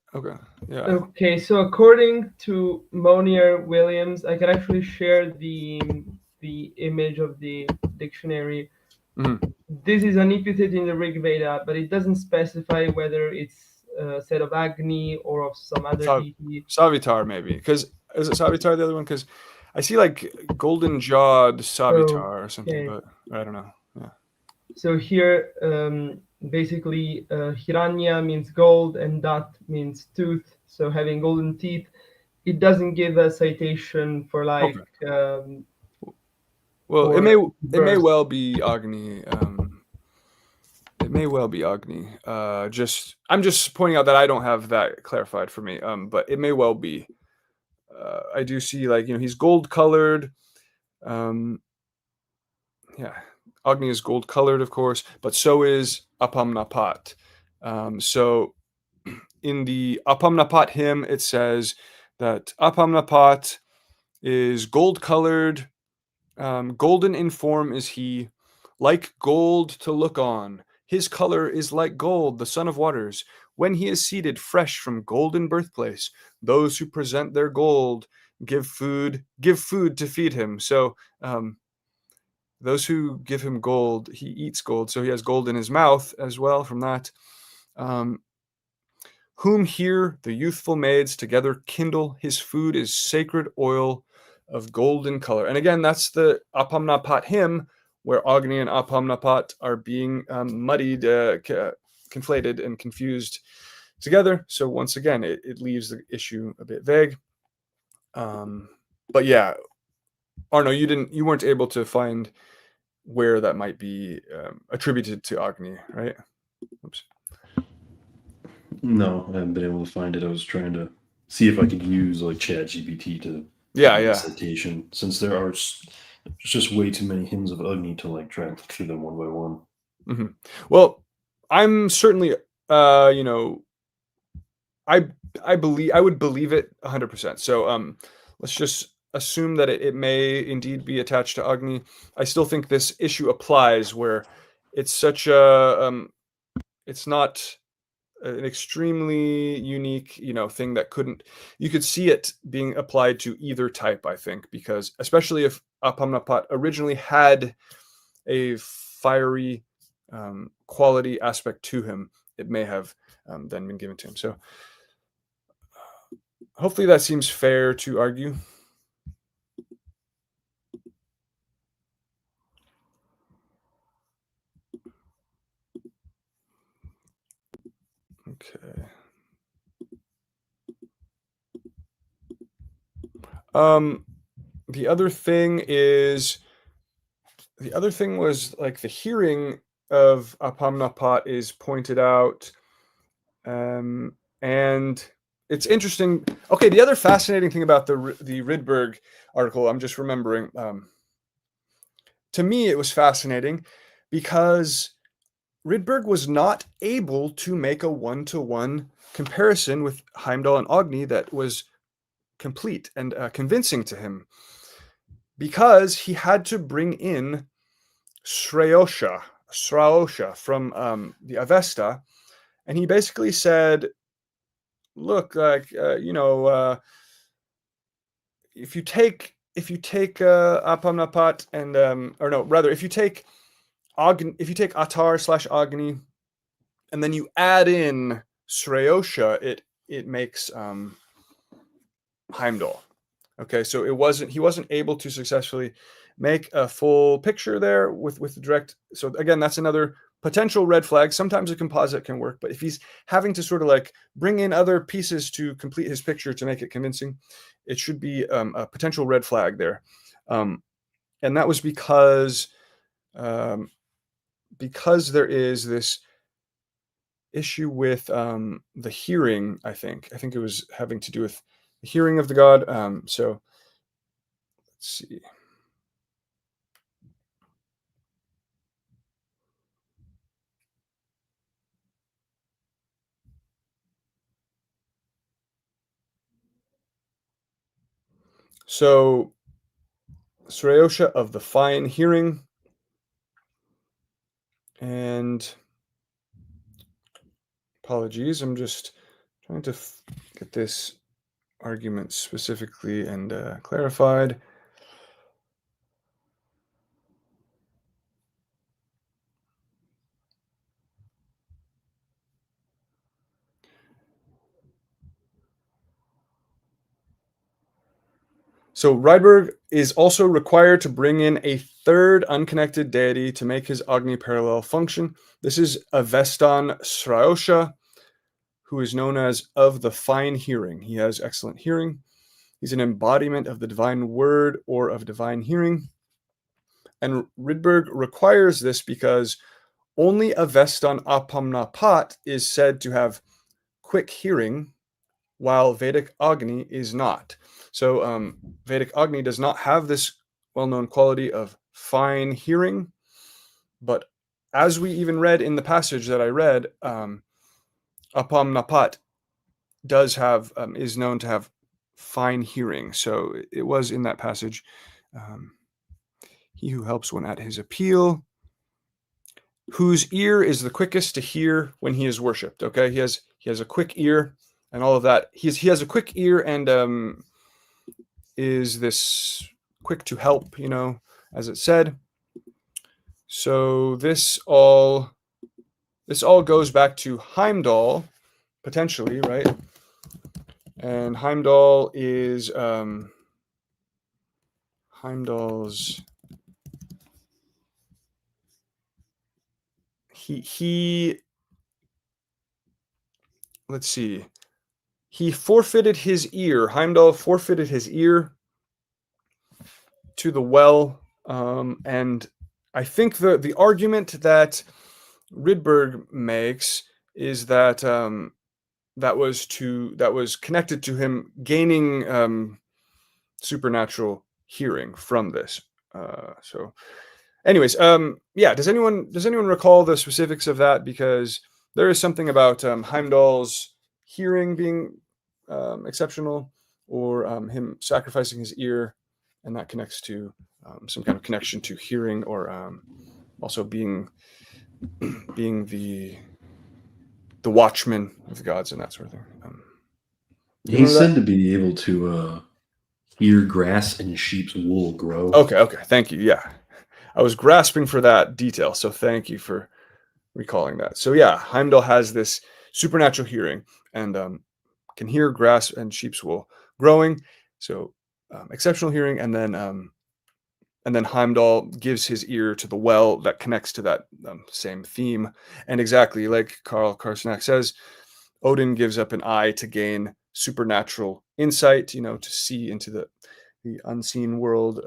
Okay, so according to Monier Williams, I can actually share the image of the dictionary. This is an epithet in the Rig Veda, but it doesn't specify whether it's said of Agni or of some other deity. Savitar, maybe, because is it Savitar the other one? Because I see like golden jawed Savitar or something, but I don't know. Yeah. So here, basically, Hiranya means gold and Dat means tooth. So having golden teeth, it doesn't give a citation for like. Okay. Well, it may well be Agni. It may well be Agni. I'm just pointing out that I don't have that clarified for me. But it may well be. I do see like he's gold colored. Yeah, Agni is gold colored, of course, but so is Apam Napat. So in the Apam Napat hymn, it says that Apam Napat is gold-colored, golden in form is he, like gold to look on. His color is like gold, the son of waters. When he is seated fresh from golden birthplace, those who present their gold give food to feed him. So those who give him gold, he eats gold, so he has gold in his mouth as well from that. Whom here the youthful maids together kindle, his food is sacred oil of golden color. And again, that's the Apam Napat hymn, where Agni and Apam Napat are being muddied, conflated, and confused together. So once again, it leaves the issue a bit vague. But yeah, Arno, you weren't able to find where that might be attributed to Agni, right? Oops. No, I haven't been able to find it. I was trying to see if I could use like ChatGPT to Yeah. citation, since there's just way too many hymns of Agni to like try and look through them one by one. Mm-hmm. Well, I'm certainly, I would believe it 100%. So let's just assume that it may indeed be attached to Agni. I still think this issue applies where it's such a it's not an extremely unique thing that you could see it being applied to either type, I think, because especially if Apam Napat originally had a fiery quality aspect to him, it may have then been given to him. So hopefully that seems fair to argue. Okay. The other thing was like the hearing of Apam Napat is pointed out, and it's interesting. Okay, the other fascinating thing about the Rydberg article, I'm just remembering. To me, it was fascinating because Rydberg was not able to make a one-to-one comparison with Heimdall and Agni that was complete and convincing to him, because he had to bring in Sraosha from the Avesta, and he basically said, look, like if you take Apam Napat and or no, rather, if you take Atar / Agni and then you add in Sraosha, it makes Heimdall. Okay, so he wasn't able to successfully make a full picture there with the direct. So again, that's another potential red flag. Sometimes a composite can work, but if he's having to sort of like bring in other pieces to complete his picture to make it convincing, it should be a potential red flag there. And that was because there is this issue with the hearing. I think it was having to do with the hearing of the god. So let's see. So Sraosha of the fine hearing, and apologies, I'm just trying to get this argument specifically and clarified. So Rydberg is also required to bring in a third unconnected deity to make his Agni parallel function. This is Avestan Sraosha, who is known as of the fine hearing. He has excellent hearing. He's an embodiment of the divine word or of divine hearing. And Rydberg requires this because only Avestan Apam Napat is said to have quick hearing, while Vedic Agni is not. So Vedic Agni does not have this well-known quality of fine hearing, but as we even read in the passage that I read, Apam Napat does have is known to have fine hearing. So it was in that passage. He who helps one at his appeal, whose ear is the quickest to hear when he is worshipped. Okay, he has a quick ear and all of that. He has a quick ear and is this quick to help, as it said. So this all goes back to Heimdallr, potentially, right? And Heimdallr is Heimdall's he let's see. He forfeited his ear. Heimdallr forfeited his ear to the well, and I think the argument that Rydberg makes is that that was connected to him gaining supernatural hearing from this. So, anyways, yeah. Does anyone recall the specifics of that? Because there is something about Heimdall's hearing being exceptional, or him sacrificing his ear, and that connects to some kind of connection to hearing, or also being the watchman of the gods and that sort of thing. He's said to be able to hear grass and sheep's wool grow. Okay, thank you. Yeah, I was grasping for that detail, so thank you for recalling that. So yeah, Heimdall has this supernatural hearing and can hear grass and sheep's wool growing. So exceptional hearing, and then Heimdall gives his ear to the well that connects to that same theme. And exactly like Karl Karsenak says, Odin gives up an eye to gain supernatural insight, to see into the unseen world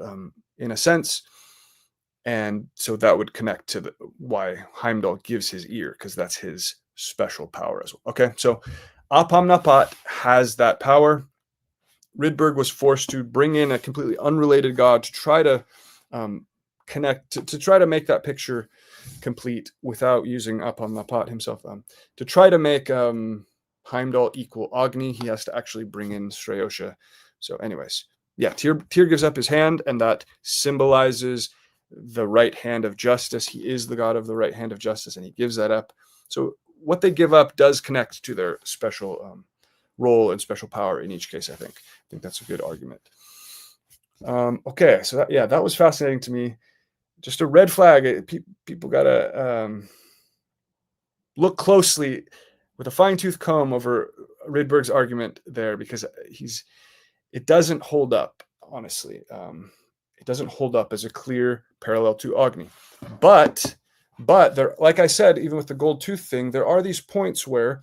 in a sense. And so that would connect to why Heimdall gives his ear, because that's his special power as well. Okay, so Apam Napat has that power. Rydberg was forced to bring in a completely unrelated god to try to connect, to try to make that picture complete without using Apam Napat himself. To try to make Heimdall equal Agni, he has to actually bring in Sreyosha. So anyways, yeah, Tyr gives up his hand, and that symbolizes the right hand of justice. He is the god of the right hand of justice, and he gives that up. So what they give up does connect to their special role and special power in each case. I think that's a good argument. Okay, so that was fascinating to me. Just a red flag. People gotta look closely with a fine-tooth comb over Rydberg's argument there, because it doesn't hold up, honestly. It doesn't hold up as a clear parallel to Agni. But there, like I said, even with the gold tooth thing, there are these points where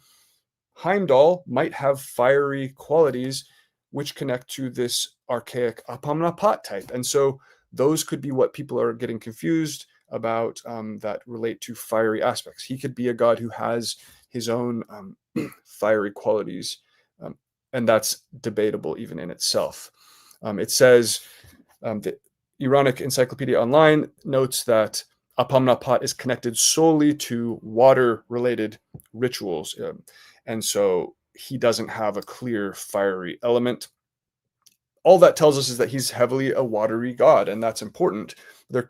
Heimdall might have fiery qualities which connect to this archaic Apam Napat type. And so those could be what people are getting confused about, that relate to fiery aspects. He could be a god who has his own fiery qualities, and that's debatable even in itself. It says, the Ironic Encyclopedia Online notes that Apam Napat is connected solely to water-related rituals, and so he doesn't have a clear fiery element. All that tells us is that he's heavily a watery god, and that's important. There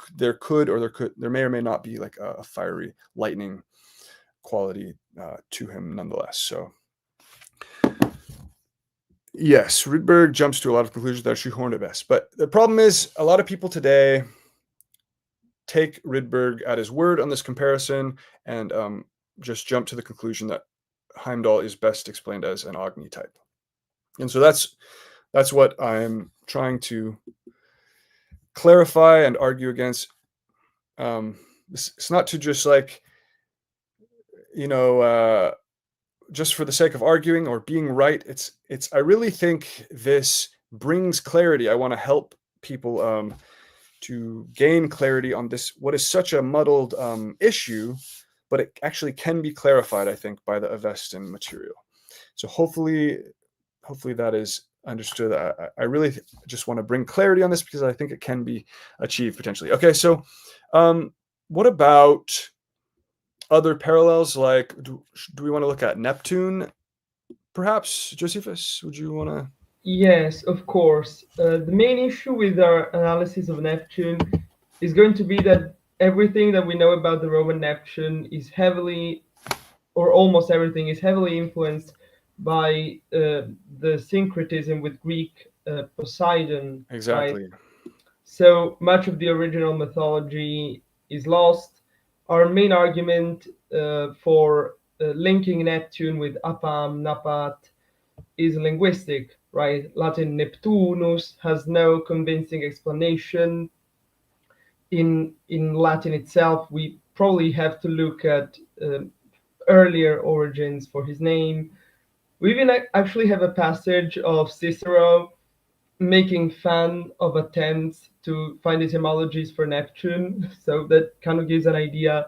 may or may not be like a fiery lightning quality to him nonetheless. So yes, Rydberg jumps to a lot of conclusions that are shoehorned at best. But the problem is, a lot of people today take Rydberg at his word on this comparison and just jump to the conclusion that Heimdall is best explained as an Agni type. And so that's what I'm trying to clarify and argue against. It's not to just just for the sake of arguing or being right. I really think this brings clarity. I want to help people to gain clarity on this, what is such a muddled issue, but it actually can be clarified, I think, by the Avestan material. So hopefully that is understood. I really just want to bring clarity on this because I think it can be achieved potentially. Okay, so what about other parallels, like do we want to look at Neptune? Perhaps, Josephus, would you want to? Yes, of course. The main issue with our analysis of Neptune is going to be that everything that we know about the Roman Neptune is heavily, or almost everything, is heavily influenced by the syncretism with Greek Poseidon, right? Exactly. So much of the original mythology is lost. Our main argument for linking Neptune with Apam Napat is linguistic, right? Latin Neptunus has no convincing explanation. In Latin itself, we probably have to look at earlier origins for his name. We even actually have a passage of Cicero making fun of attempts to find etymologies for Neptune. So that kind of gives an idea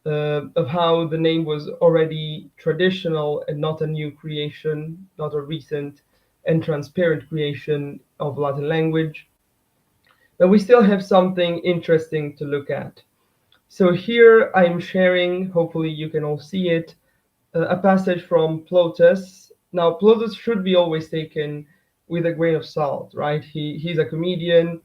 of how the name was already traditional and not a new creation, not a recent and transparent creation of Latin language. But we still have something interesting to look at. So here I'm sharing, hopefully you can all see it, a passage from Plautus. Now, Plautus should be always taken with a grain of salt, right? He's a comedian,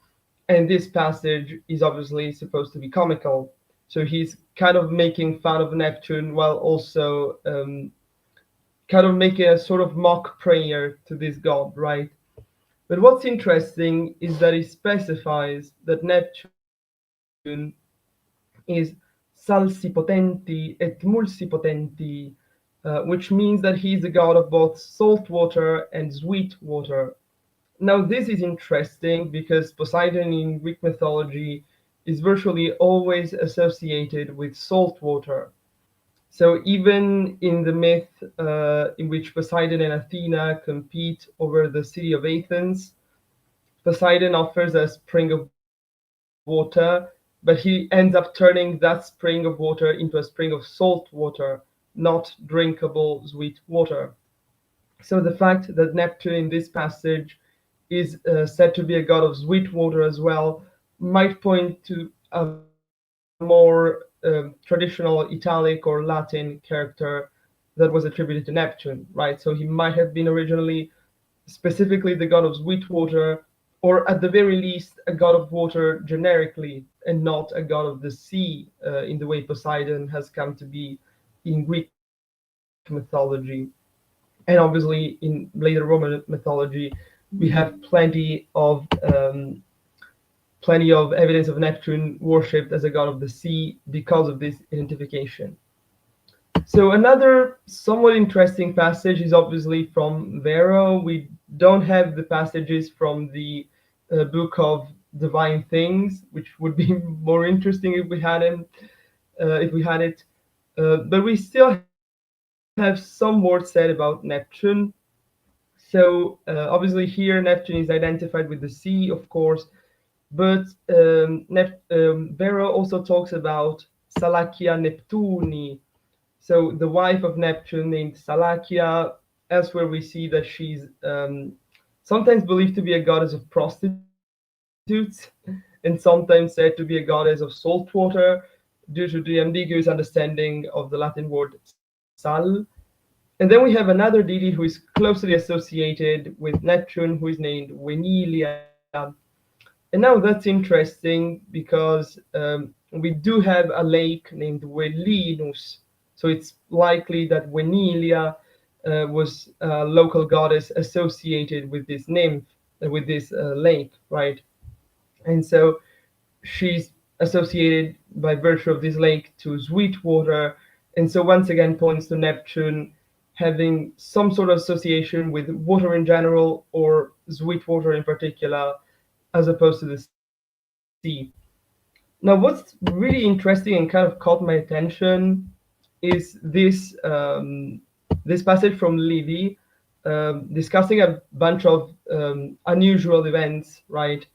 and this passage is obviously supposed to be comical. So he's kind of making fun of Neptune while also kind of making a sort of mock prayer to this god, right? But what's interesting is that he specifies that Neptune is salsipotenti et mulsipotenti, which means that he is a god of both salt water and sweet water. Now, this is interesting because Poseidon in Greek mythology is virtually always associated with salt water. So, even in the myth in which Poseidon and Athena compete over the city of Athens, Poseidon offers a spring of water, but he ends up turning that spring of water into a spring of salt water, not drinkable sweet water. So the fact that Neptune in this passage is said to be a god of sweet water as well might point to a more traditional Italic or Latin character that was attributed to Neptune, right? So he might have been originally specifically the god of sweet water, or at the very least, a god of water generically, and not a god of the sea in the way Poseidon has come to be in Greek mythology. And obviously, in later Roman mythology, we have plenty of evidence of Neptune worshipped as a god of the sea because of this identification. So another somewhat interesting passage is obviously from Varro. We don't have the passages from the book of Divine Things, which would be more interesting if we had him, if we had it. But we still have some words said about Neptune. So obviously here Neptune is identified with the sea, of course, but Varro also talks about Salakia Neptuni, so the wife of Neptune named Salakia. Elsewhere we see that she's sometimes believed to be a goddess of prostitutes and sometimes said to be a goddess of salt water due to the ambiguous understanding of the Latin word sal. And then we have another deity who is closely associated with Neptune, who is named Venilia. And now that's interesting because we do have a lake named Velinus. So it's likely that Venilia was a local goddess associated with this nymph, with this lake, right? And so she's associated by virtue of this lake to sweet water. And so once again points to Neptune having some sort of association with water in general or sweet water in particular, as opposed to the sea. Now, what's really interesting and kind of caught my attention is this passage from Livy discussing a bunch of unusual events, right?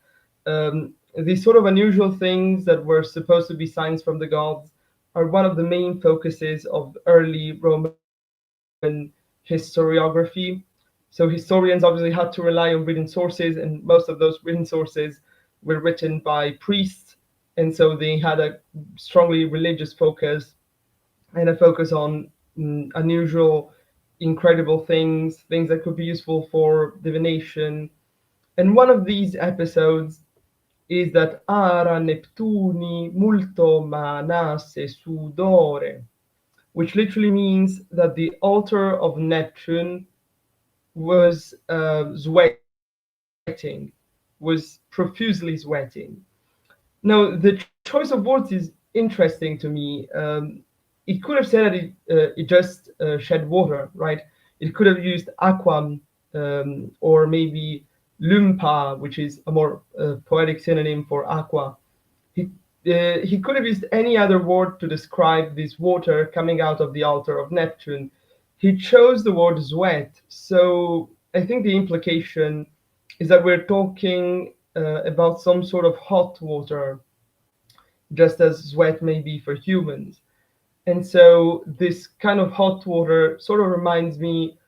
These sort of unusual things that were supposed to be signs from the gods are one of the main focuses of early Roman historiography. So historians obviously had to rely on written sources, and most of those written sources were written by priests, and so they had a strongly religious focus. and I focus on unusual, incredible things that could be useful for divination. And one of these episodes is that ara Neptuni multo manasse sudore, which literally means that the altar of Neptune was sweating, was profusely sweating. Now, the choice of words is interesting to me. It could have said that it just shed water, right? It could have used aquam, or maybe lumpa, which is a more poetic synonym for aqua. He could have used any other word to describe this water coming out of the altar of Neptune. He chose the word sweat, so I think the implication is that we're talking about some sort of hot water, just as sweat may be for humans. And so this kind of hot water sort of reminds me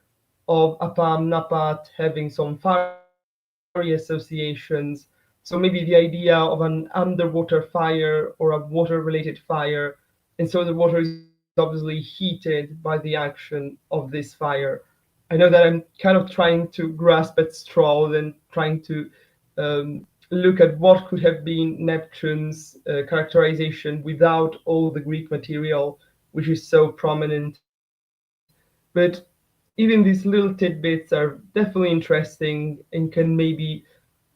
of Apam Napat having some fiery associations. So maybe the idea of an underwater fire or a water related fire. And so the water is obviously heated by the action of this fire. I know that I'm kind of trying to grasp at straws and trying to look at what could have been Neptune's characterization without all the Greek material, which is so prominent. But even these little tidbits are definitely interesting and can maybe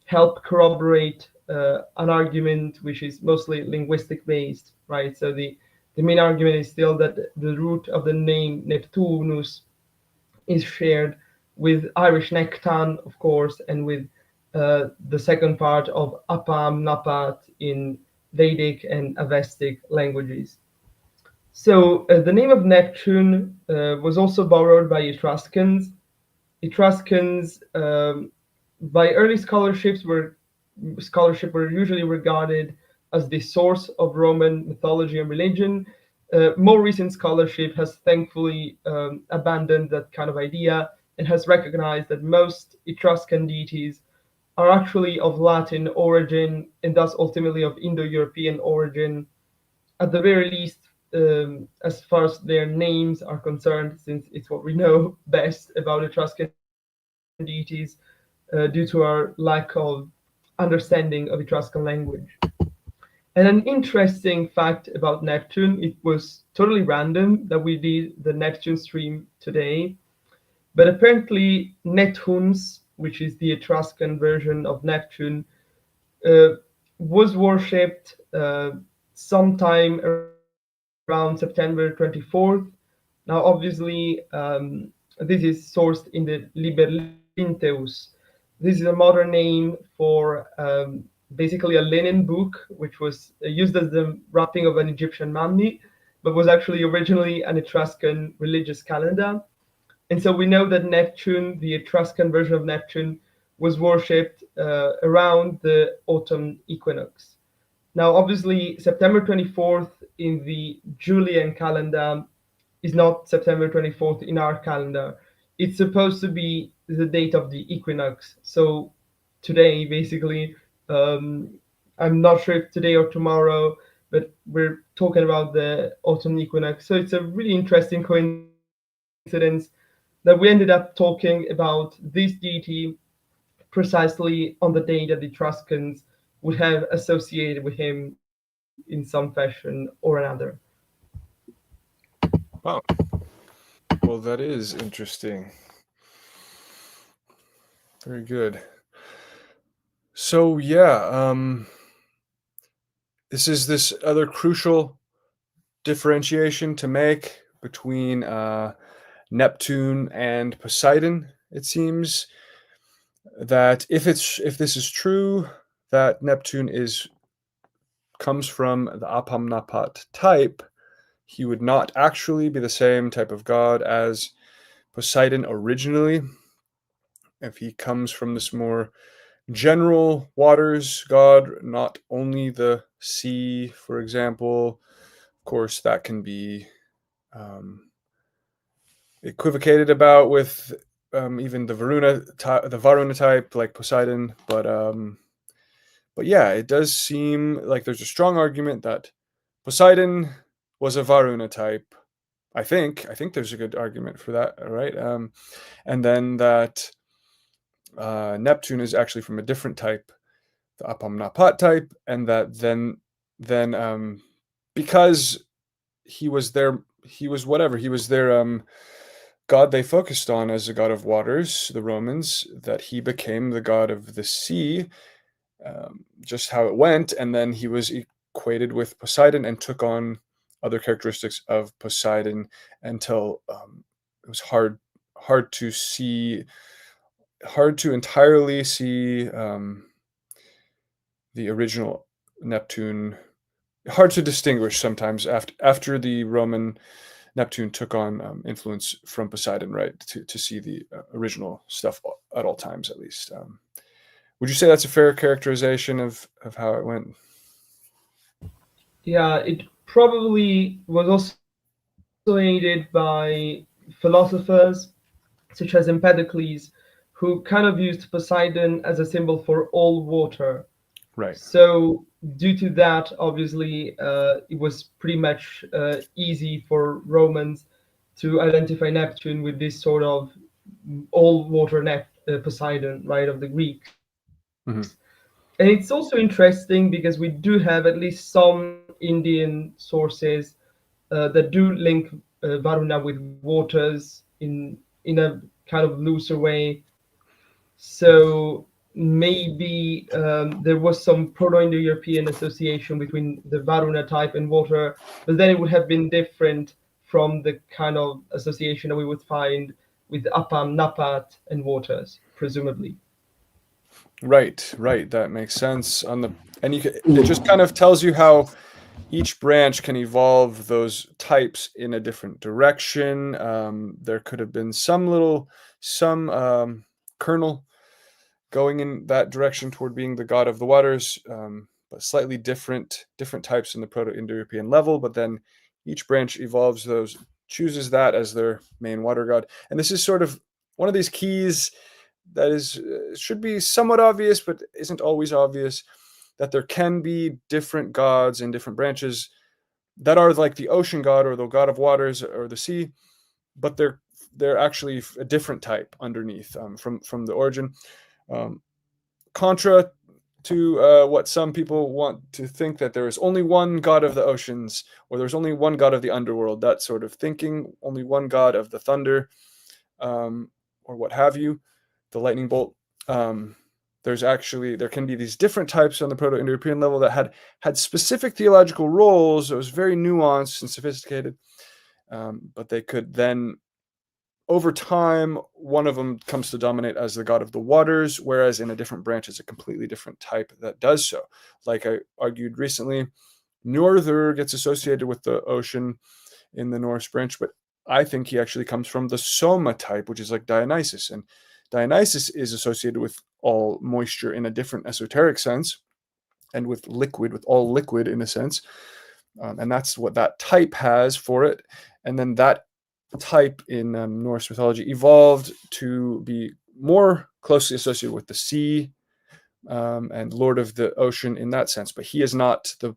help corroborate an argument which is mostly linguistic based, right? So the main argument is still that the root of the name Neptunus is shared with Irish Nechtan, of course, and with the second part of Apam Napat in Vedic and Avestic languages. So the name of Neptune was also borrowed by Etruscans. Etruscans, by early scholarship were usually regarded as the source of Roman mythology and religion. More recent scholarship has thankfully abandoned that kind of idea and has recognized that most Etruscan deities are actually of Latin origin and thus ultimately of Indo-European origin, at the very least, as far as their names are concerned, since it's what we know best about Etruscan deities, due to our lack of understanding of Etruscan language. And an interesting fact about Neptune, it was totally random that we did the Neptune stream today, but apparently Nethuns, which is the Etruscan version of Neptune, uh, was worshipped sometime around September 24th. Now, obviously, this is sourced in the Liber Linteus. This is a modern name for basically a linen book, which was used as the wrapping of an Egyptian mummy, but was actually originally an Etruscan religious calendar. And so we know that Neptune, the Etruscan version of Neptune, was worshipped around the autumn equinox. Now, obviously, September 24th in the Julian calendar is not September 24th in our calendar. It's supposed to be the date of the equinox. So today, basically, um, I'm not sure if today or tomorrow, but we're talking about the autumn equinox. So it's a really interesting coincidence that we ended up talking about this deity precisely on the day that the Etruscans would have associated with him in some fashion or another. Wow. Well, that is interesting. Very good. So yeah, this is this other crucial differentiation to make between Neptune and Poseidon. It seems that if this is true, that Neptune comes from the Apam Napat type, he would not actually be the same type of god as Poseidon originally. If he comes from this more general waters god, not only the sea, for example, of course, that can be equivocated about with even the Varuna type, like Poseidon. But yeah, it does seem like there's a strong argument that Poseidon was a Varuna type, I think there's a good argument for that, right? And then that Neptune is actually from a different type, the Apam Napat type, and that then because he was their god they focused on as a god of waters, the Romans, that he became the god of the sea, just how it went, and then he was equated with Poseidon and took on other characteristics of Poseidon until it was hard to entirely see the original Neptune. Hard to distinguish sometimes after the Roman Neptune took on influence from Poseidon, right? To see the original stuff at all times, at least. Would you say that's a fair characterization of how it went? Yeah, it probably was also aided by philosophers such as Empedocles, who kind of used Poseidon as a symbol for all water. Right. So due to that, obviously, it was pretty much easy for Romans to identify Neptune with this sort of all water Poseidon, right, of the Greeks. Mm-hmm. And it's also interesting because we do have at least some Indian sources that do link Varuna with waters in a kind of looser way. So maybe there was some Proto-Indo-European association between the Varuna type and water, but then it would have been different from the kind of association that we would find with Apam Napat and waters, presumably. Right. That makes sense. It just kind of tells you how each branch can evolve those types in a different direction. There could have been some kernel going in that direction toward being the god of the waters, but slightly different types in the Proto-Indo-European level. But then each branch evolves chooses that as their main water god. And this is sort of one of these keys that should be somewhat obvious, but isn't always obvious, that there can be different gods in different branches that are like the ocean god or the god of waters or the sea, but they're actually a different type underneath from the origin. Contra to what some people want to think, that there is only one god of the oceans, or there's only one god of the underworld, that sort of thinking, only one god of the thunder, or what have you, the lightning bolt. There can be these different types on the Proto-Indo-European level that had specific theological roles. It was very nuanced and sophisticated, but they could then, over time, one of them comes to dominate as the god of the waters, whereas in a different branch it's a completely different type that does so. Like I argued recently, Njordr gets associated with the ocean in the Norse branch, but I think he actually comes from the Soma type, which is like Dionysus. And Dionysus is associated with all moisture in a different esoteric sense, and with all liquid in a sense. And that's what that type has for it. And then that type in Norse mythology evolved to be more closely associated with the sea and Lord of the Ocean in that sense. But he is not the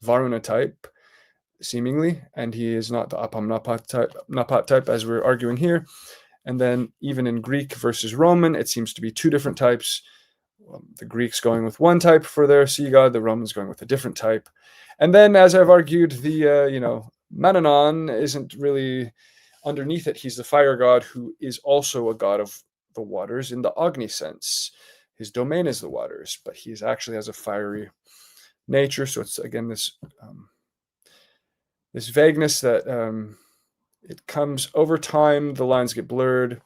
Varuna type, seemingly, and he is not the Apam Napat type, as we're arguing here. And then even in Greek versus Roman, it seems to be two different types. The Greeks going with one type for their sea god, the Romans going with a different type. And then, as I've argued, the Mannanon isn't really underneath it. He's the fire god who is also a god of the waters in the Agni sense. His domain is the waters, but he actually has a fiery nature. So it's again this vagueness that it comes over time. The lines get blurred,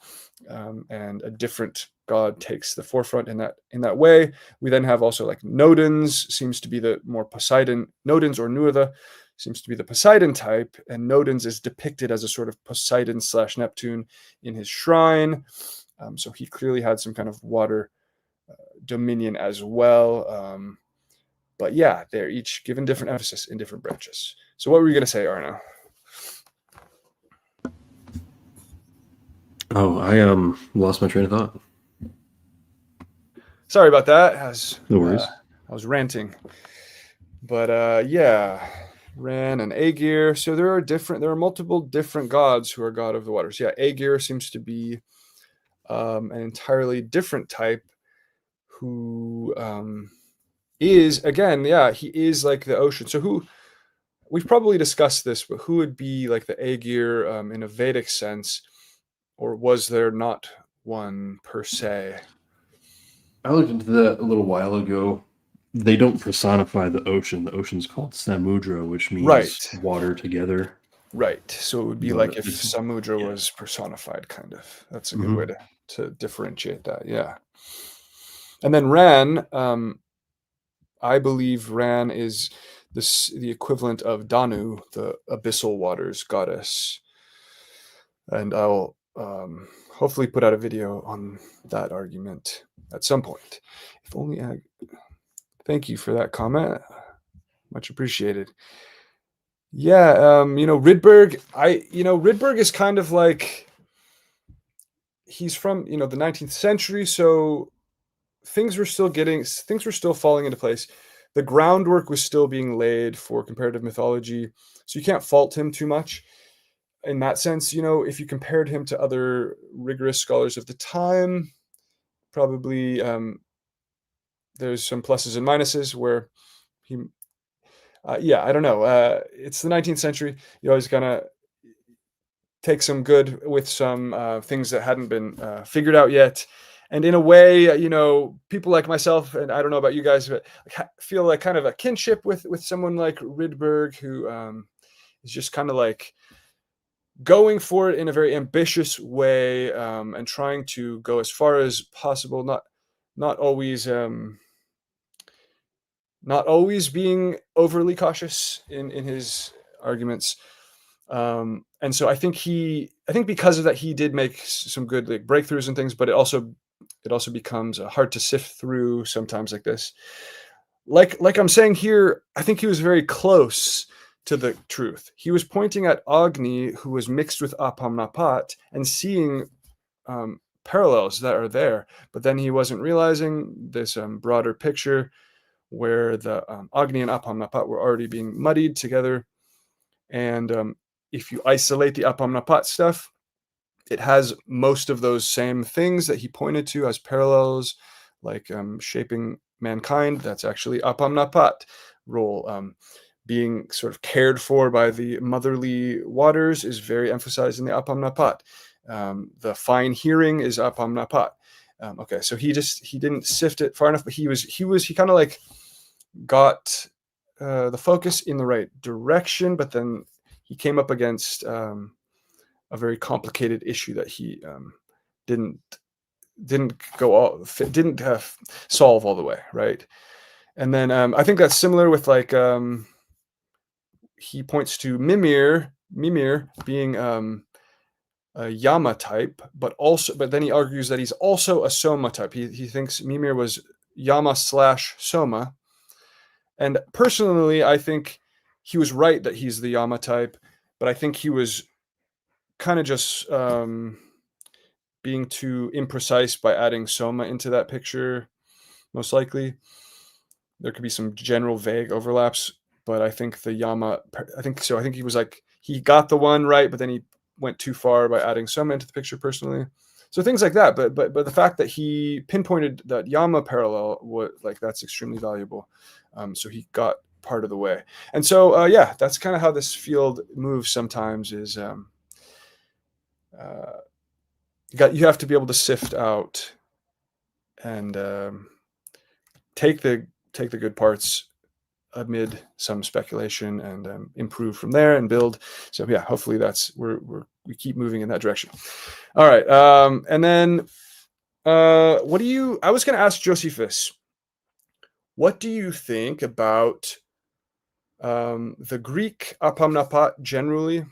and a different god takes the forefront in that way. We then have also like Nodens seems to be the more Poseidon. Nodens or Nuada seems to be the Poseidon type, and Nodens is depicted as a sort of Poseidon / Neptune in his shrine. So he clearly had some kind of water dominion as well. But yeah, they're each given different emphasis in different branches. So what were you going to say, Arno? Oh, I lost my train of thought. Sorry about that. No worries. I was ranting. But yeah. Ran and Aegir. So there are multiple different gods who are god of the waters. Yeah, Aegir seems to be an entirely different type who is, again, he is like the ocean. So we've probably discussed this, but who would be like the Aegir in a Vedic sense, or was there not one per se? I looked into that a little while ago. They don't personify the ocean. The ocean's called Samudra, which means water together. Right. So it would be like if Samudra was personified, kind of. That's a good way to differentiate that. Yeah. And then Ran, I believe Ran is the equivalent of Danu, the abyssal waters goddess. And I'll hopefully put out a video on that argument at some point. If only thank you for that comment. Much appreciated. Yeah, Rydberg. Rydberg is kind of like, he's from the 19th century, so things were still falling into place. The groundwork was still being laid for comparative mythology, so you can't fault him too much in that sense. If you compared him to other rigorous scholars of the time, probably there's some pluses and minuses where he I don't know. It's the 19th century. You always gotta take some good with some things that hadn't been figured out yet. And in a way, people like myself, and I don't know about you guys, but feel like kind of a kinship with someone like Rydberg, who is just kind of like going for it in a very ambitious way, and trying to go as far as possible, not always being overly cautious in his arguments. And so I think because of that, he did make some good like breakthroughs and things, but it also becomes hard to sift through sometimes like this. Like I'm saying here, I think he was very close to the truth. He was pointing at Agni, who was mixed with Apam Napat, and seeing parallels that are there, but then he wasn't realizing this broader picture where the Agni and Apam Napat were already being muddied together. And if you isolate the Apam Napat stuff, it has most of those same things that he pointed to as parallels, like shaping mankind. That's actually Apam Napat role. Being sort of cared for by the motherly waters is very emphasized in the Apam Napat. The fine hearing is Apam Napat. Okay, so he didn't sift it far enough, but he kind of like got the focus in the right direction, but then he came up against a very complicated issue that he didn't solve all the way, right? And then I think that's similar with like he points to Mimir being a Yama type, but then he argues that he's also a Soma type. He thinks Mimir was Yama / Soma. And personally, I think he was right that he's the Yama type, but I think he was kind of just being too imprecise by adding Soma into that picture, most likely. There could be some general vague overlaps, but I think the Yama, I think he was like, he got the one right, but then he went too far by adding Soma into the picture personally. So things like that, but the fact that he pinpointed that Yama parallel, that's extremely valuable. So he got part of the way. And so, that's kind of how this field moves sometimes is you have to be able to sift out and take the good parts amid some speculation and improve from there and build. So yeah, hopefully we keep moving in that direction. All right. And then I was going to ask Josephus, what do you think about the Greek Apam Napat generally?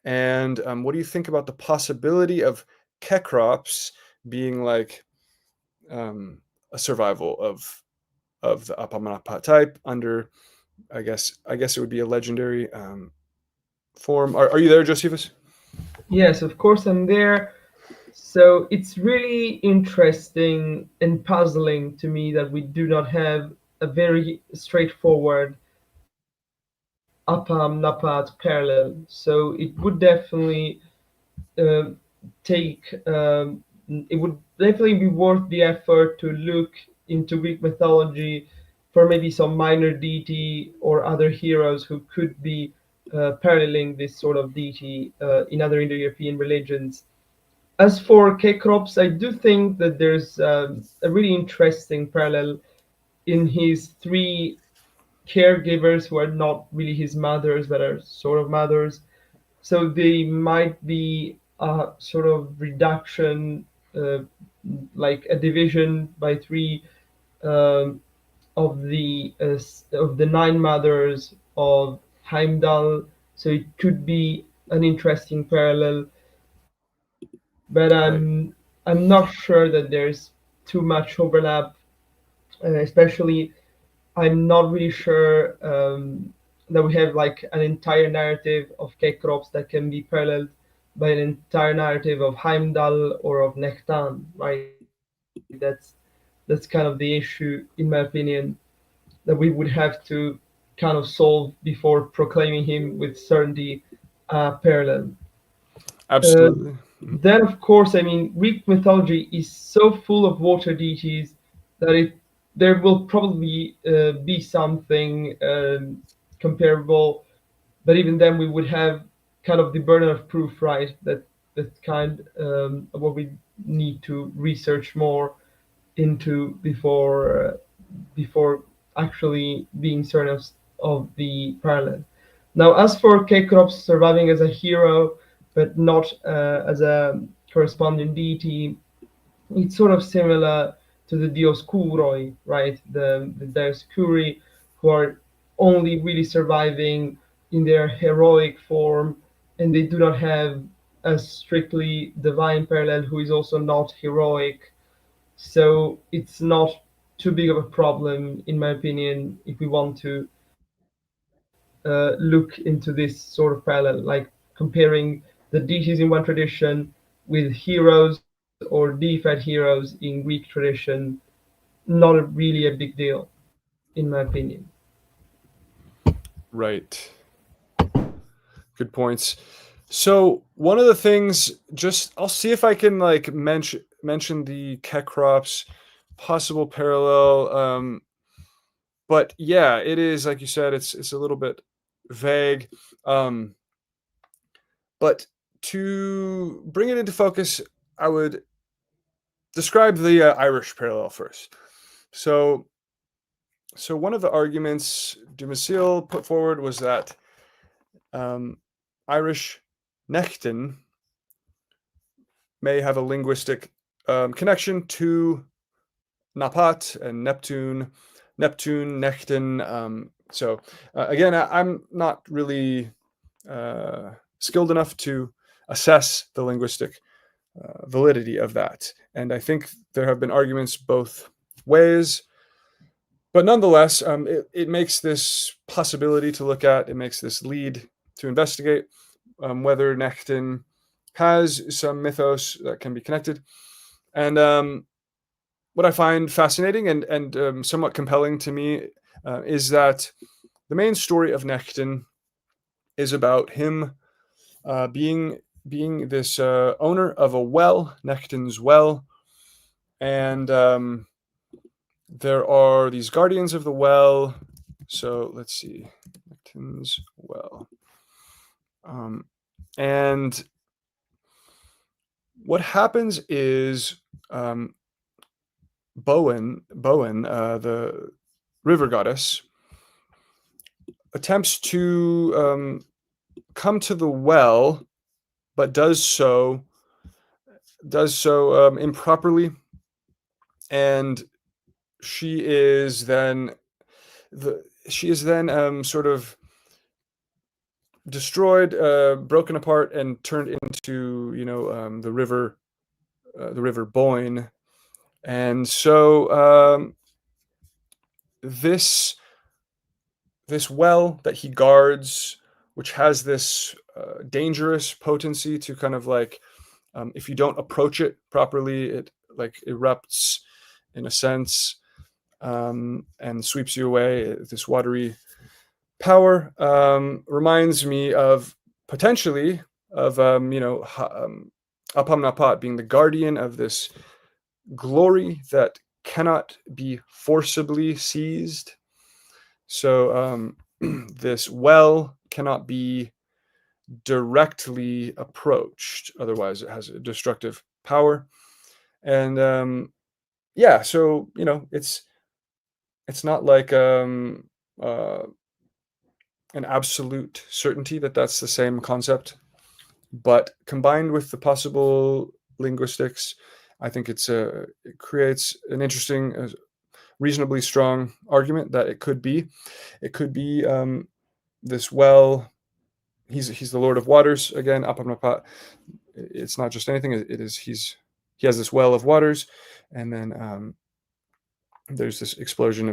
And what do you think about the possibility of Kekrops being like a survival of the Apam Napat type under, I guess it would be a legendary form. Are you there, Josephus? Yes, of course I'm there. So it's really interesting and puzzling to me that we do not have a very straightforward Apam Napat parallel. So it would definitely take it would definitely be worth the effort to look into Greek mythology for maybe some minor deity or other heroes who could be paralleling this sort of deity in other Indo-European religions. As for Kekrops, I do think that there's a really interesting parallel in his three caregivers who are not really his mothers but are sort of mothers. So they might be a sort of reduction, uh, like a division by three um, of the nine mothers of Heimdallr. So it could be an interesting parallel, but Right. I'm not sure that there's too much overlap, especially I'm not really sure that we have like an entire narrative of Kekrops that can be paralleled by an entire narrative of Heimdall or of Nechtan, right? That's kind of the issue, in my opinion, that we would have to kind of solve before proclaiming him with certainty parallel. Uh, Absolutely. then, of course, I mean, Greek mythology is so full of water deities that there will probably be something comparable, but even then, we would have kind of the burden of proof, right? That's kind of what we need to research more into before actually being certain of the parallel. Now, as for Kekrops surviving as a hero but not as a corresponding deity, it's sort of similar to the Dioskuroi, right? The Dioscuri, who are only really surviving in their heroic form, and they do not have a strictly divine parallel who is also not heroic. So it's not too big of a problem, in my opinion, if we want to look into this sort of parallel, like comparing the deities in one tradition with heroes or deified heroes in Greek tradition. Not really a big deal, in my opinion. Right. Good points. So one of the things, just I'll see if I can like mention the Kekrops possible parallel. But yeah, it is like you said, it's a little bit vague. Um, but to bring it into focus, I would describe the Irish parallel first. So, so one of the arguments Dumasil put forward was that um, Irish Nechtan may have a linguistic connection to Napat and Neptune, Nechtan. So again, I'm not really skilled enough to assess the linguistic validity of that, and I think there have been arguments both ways. But nonetheless, it makes this possibility to look at. It makes this lead to investigate whether Nechtan has some mythos that can be connected. And what I find fascinating and somewhat compelling to me is that the main story of Nechtan is about him being this owner of a well, Nechtan's well, and there are these guardians of the well. So let's see, Nechtan's well, and what happens is Bowen, the river goddess, attempts to come to the well, but does so improperly, and she is then sort of destroyed, broken apart, and turned into the river Boyne, and so this this well that he guards, which has this dangerous potency to kind of like, if you don't approach it properly, it like erupts in a sense, and sweeps you away. This watery power reminds me of potentially of Apam Napat being the guardian of this glory that cannot be forcibly seized. So this well cannot be directly approached, otherwise it has a destructive power. And so it's not like an absolute certainty that that's the same concept, but combined with the possible linguistics, I think it creates an interesting, reasonably strong argument that it could be this well. He's the Lord of Waters again, Apam Napat. It's not just anything. It is he has this well of waters, and then there's this explosion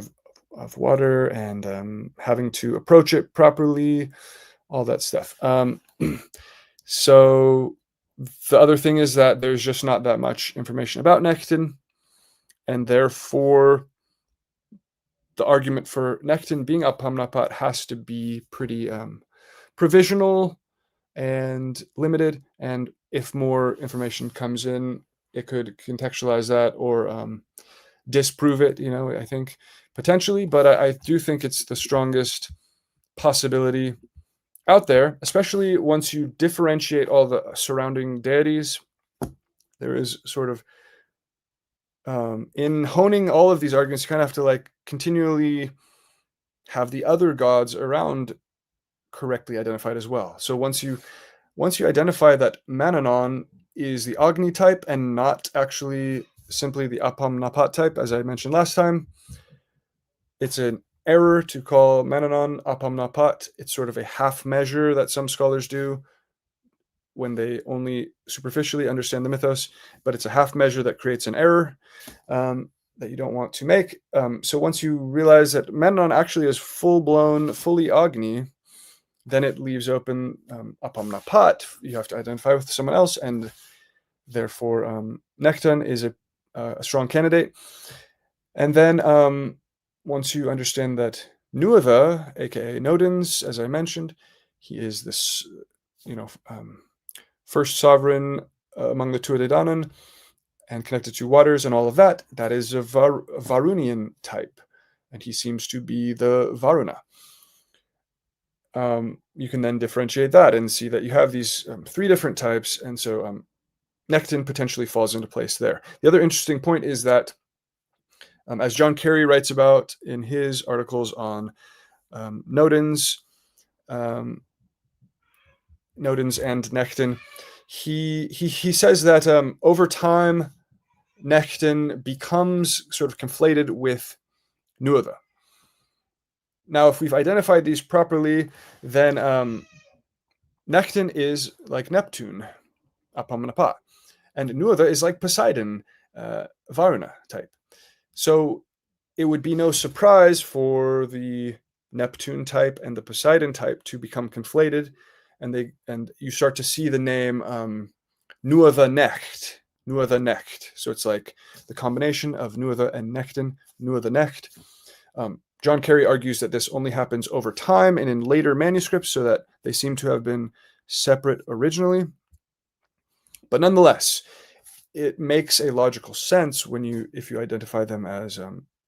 of water, and having to approach it properly, all that stuff. So the other thing is that there's just not that much information about Nechtan, and therefore the argument for Nechtan being Apam Napat has to be pretty provisional and limited. And if more information comes in, it could contextualize that or disprove it, I think potentially. But I do think it's the strongest possibility out there, especially once you differentiate all the surrounding deities. There is sort of in honing all of these arguments, you kind of have to continually have the other gods around correctly identified as well. So once you identify that Mannanon is the Agni type and not actually simply the Apam Napat type, as I mentioned last time, it's an error to call Mannanon Apam Napat. It's sort of a half measure that some scholars do when they only superficially understand the mythos, but it's a half measure that creates an error that you don't want to make. So once you realize that Mannanon actually is full-blown, fully Agni, then it leaves open Apam Napat. You have to identify with someone else, and therefore Nechtan is a strong candidate. And then once you understand that Nuada, aka Nodens, as I mentioned, he is this first sovereign among the Tuatha and connected to waters and all of that, that is a Varunian type, and he seems to be the Varuna. You can then differentiate that and see that you have these three different types, and so Nechtan potentially falls into place there. The other interesting point is that, as John Carey writes about in his articles on Nodens and Nechtan, he says that over time, Nechtan becomes sort of conflated with Nuada. Now, if we've identified these properly, then Nechtan is like Neptune, Apam Napat, and Nuada is like Poseidon, Varuna type. So it would be no surprise for the Neptune type and the Poseidon type to become conflated, and you start to see the name Nuada Necht. Nuada Necht. So it's like the combination of Nuada and Nechtan, Nuada Necht. John Carey argues that this only happens over time and in later manuscripts, so that they seem to have been separate originally. But nonetheless, it makes a logical sense if you identify them as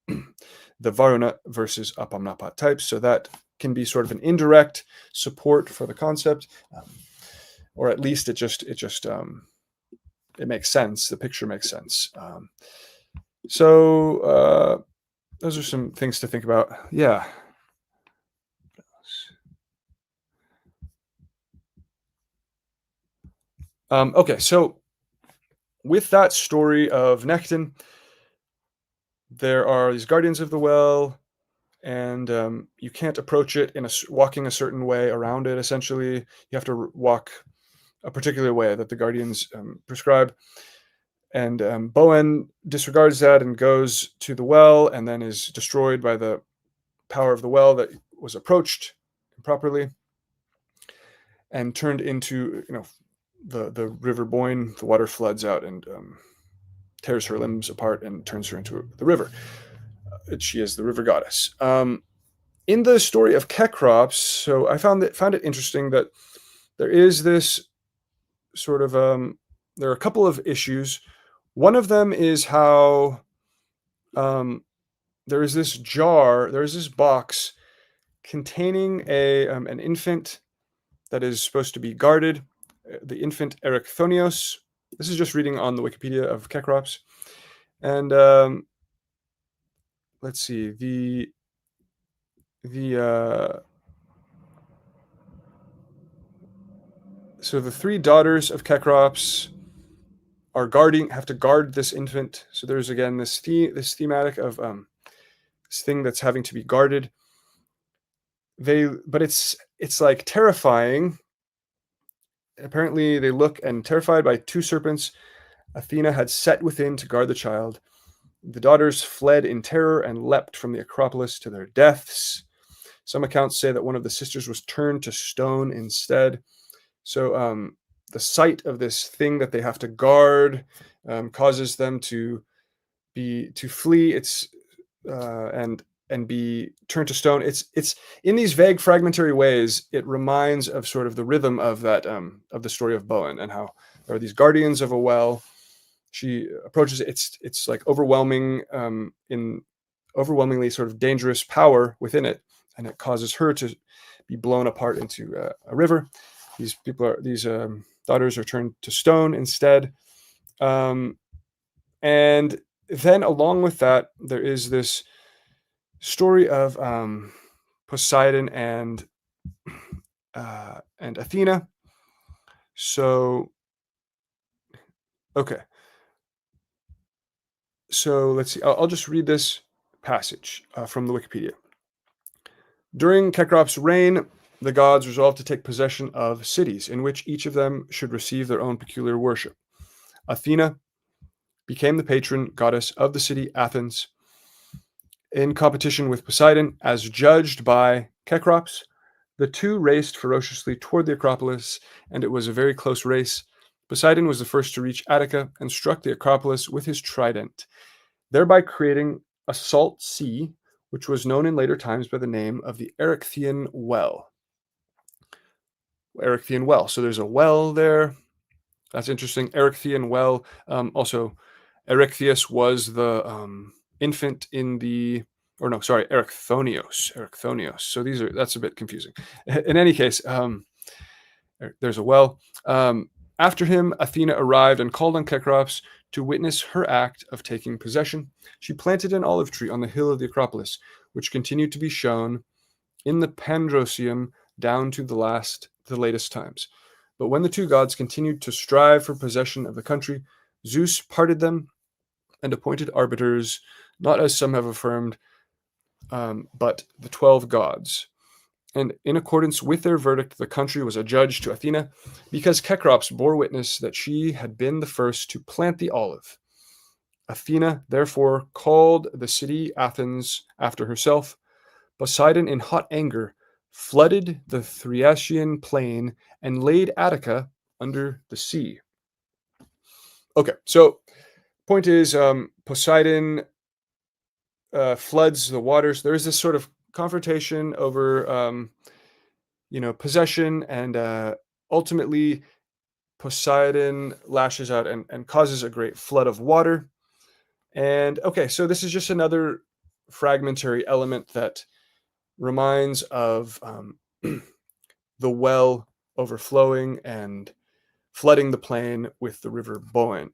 the Varuna versus Apam Napat types. So that can be sort of an indirect support for the concept, or at least it makes sense. The picture makes sense. So those are some things to think about. Yeah. Okay, so with that story of Nechtan, there are these guardians of the well, and you can't approach it walking a certain way around it. Essentially, you have to walk a particular way that the guardians prescribe. And Bowen disregards that and goes to the well, and then is destroyed by the power of the well that was approached improperly and turned into, the river Boyne. The water floods out and tears her limbs apart and turns her into the river. She is the river goddess. in the story of Cecrops, so I found it interesting that there is this sort of there are a couple of issues. One of them is how there is this box containing an infant that is supposed to be guarded, the infant Erechthonios. This is just reading on the Wikipedia of Cecrops. And let's see, so the three daughters of Cecrops have to guard this infant. So there's again this thematic of this thing that's having to be guarded. But it's like terrifying. Apparently they look and terrified by two serpents Athena had set within to guard the child. The daughters fled in terror and leapt from the Acropolis to their deaths. Some accounts say that one of the sisters was turned to stone instead. So the sight of this thing that they have to guard causes them to flee. And be turned to stone. It's in these vague fragmentary ways. It reminds of sort of the rhythm of that of the story of Bowen, and how there are these guardians of a well. She approaches it. It's like overwhelmingly sort of dangerous power within it, and it causes her to be blown apart into a river. These daughters are turned to stone instead, and then along with that, there is this story of Poseidon and Athena. So, okay. So let's see. I'll just read this passage from the Wikipedia. During Cecrops' reign, the gods resolved to take possession of cities in which each of them should receive their own peculiar worship. Athena became the patron goddess of the city Athens. In competition with Poseidon, as judged by Cecrops, the two raced ferociously toward the Acropolis, and it was a very close race. Poseidon was the first to reach Attica and struck the Acropolis with his trident, thereby creating a salt sea, which was known in later times by the name of the Erechthian Well. Erechthian Well. So there's a well there. That's interesting. Erechthian Well. Also, Erechtheus was the infant in Erechthonios. So that's a bit confusing. In any case, there's a well. After him, Athena arrived and called on Cecrops to witness her act of taking possession. She planted an olive tree on the hill of the Acropolis, which continued to be shown in the Pandrosium down to the latest times. But when the two gods continued to strive for possession of the country, Zeus parted them and appointed arbiters, not as some have affirmed, but the 12 gods. And in accordance with their verdict, the country was adjudged to Athena, because Cecrops bore witness that she had been the first to plant the olive. Athena therefore called the city Athens after herself. Poseidon, in hot anger, flooded the Thriasian plain and laid Attica under the sea. Okay, so point is, Poseidon floods the waters. There is this sort of confrontation over, possession, and ultimately Poseidon lashes out and causes a great flood of water. And okay, so this is just another fragmentary element that reminds of the well overflowing and flooding the plain with the river Bowen,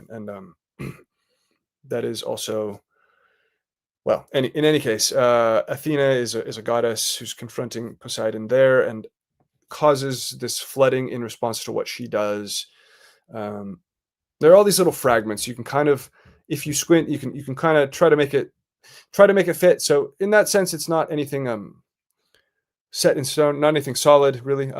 and that is also, well, in any case, Athena is a goddess who's confronting Poseidon there and causes this flooding in response to what she does. There are all these little fragments. You can kind of, if you squint, you can kind of try to make it fit. So in that sense, it's not anything set in stone, not anything solid, really.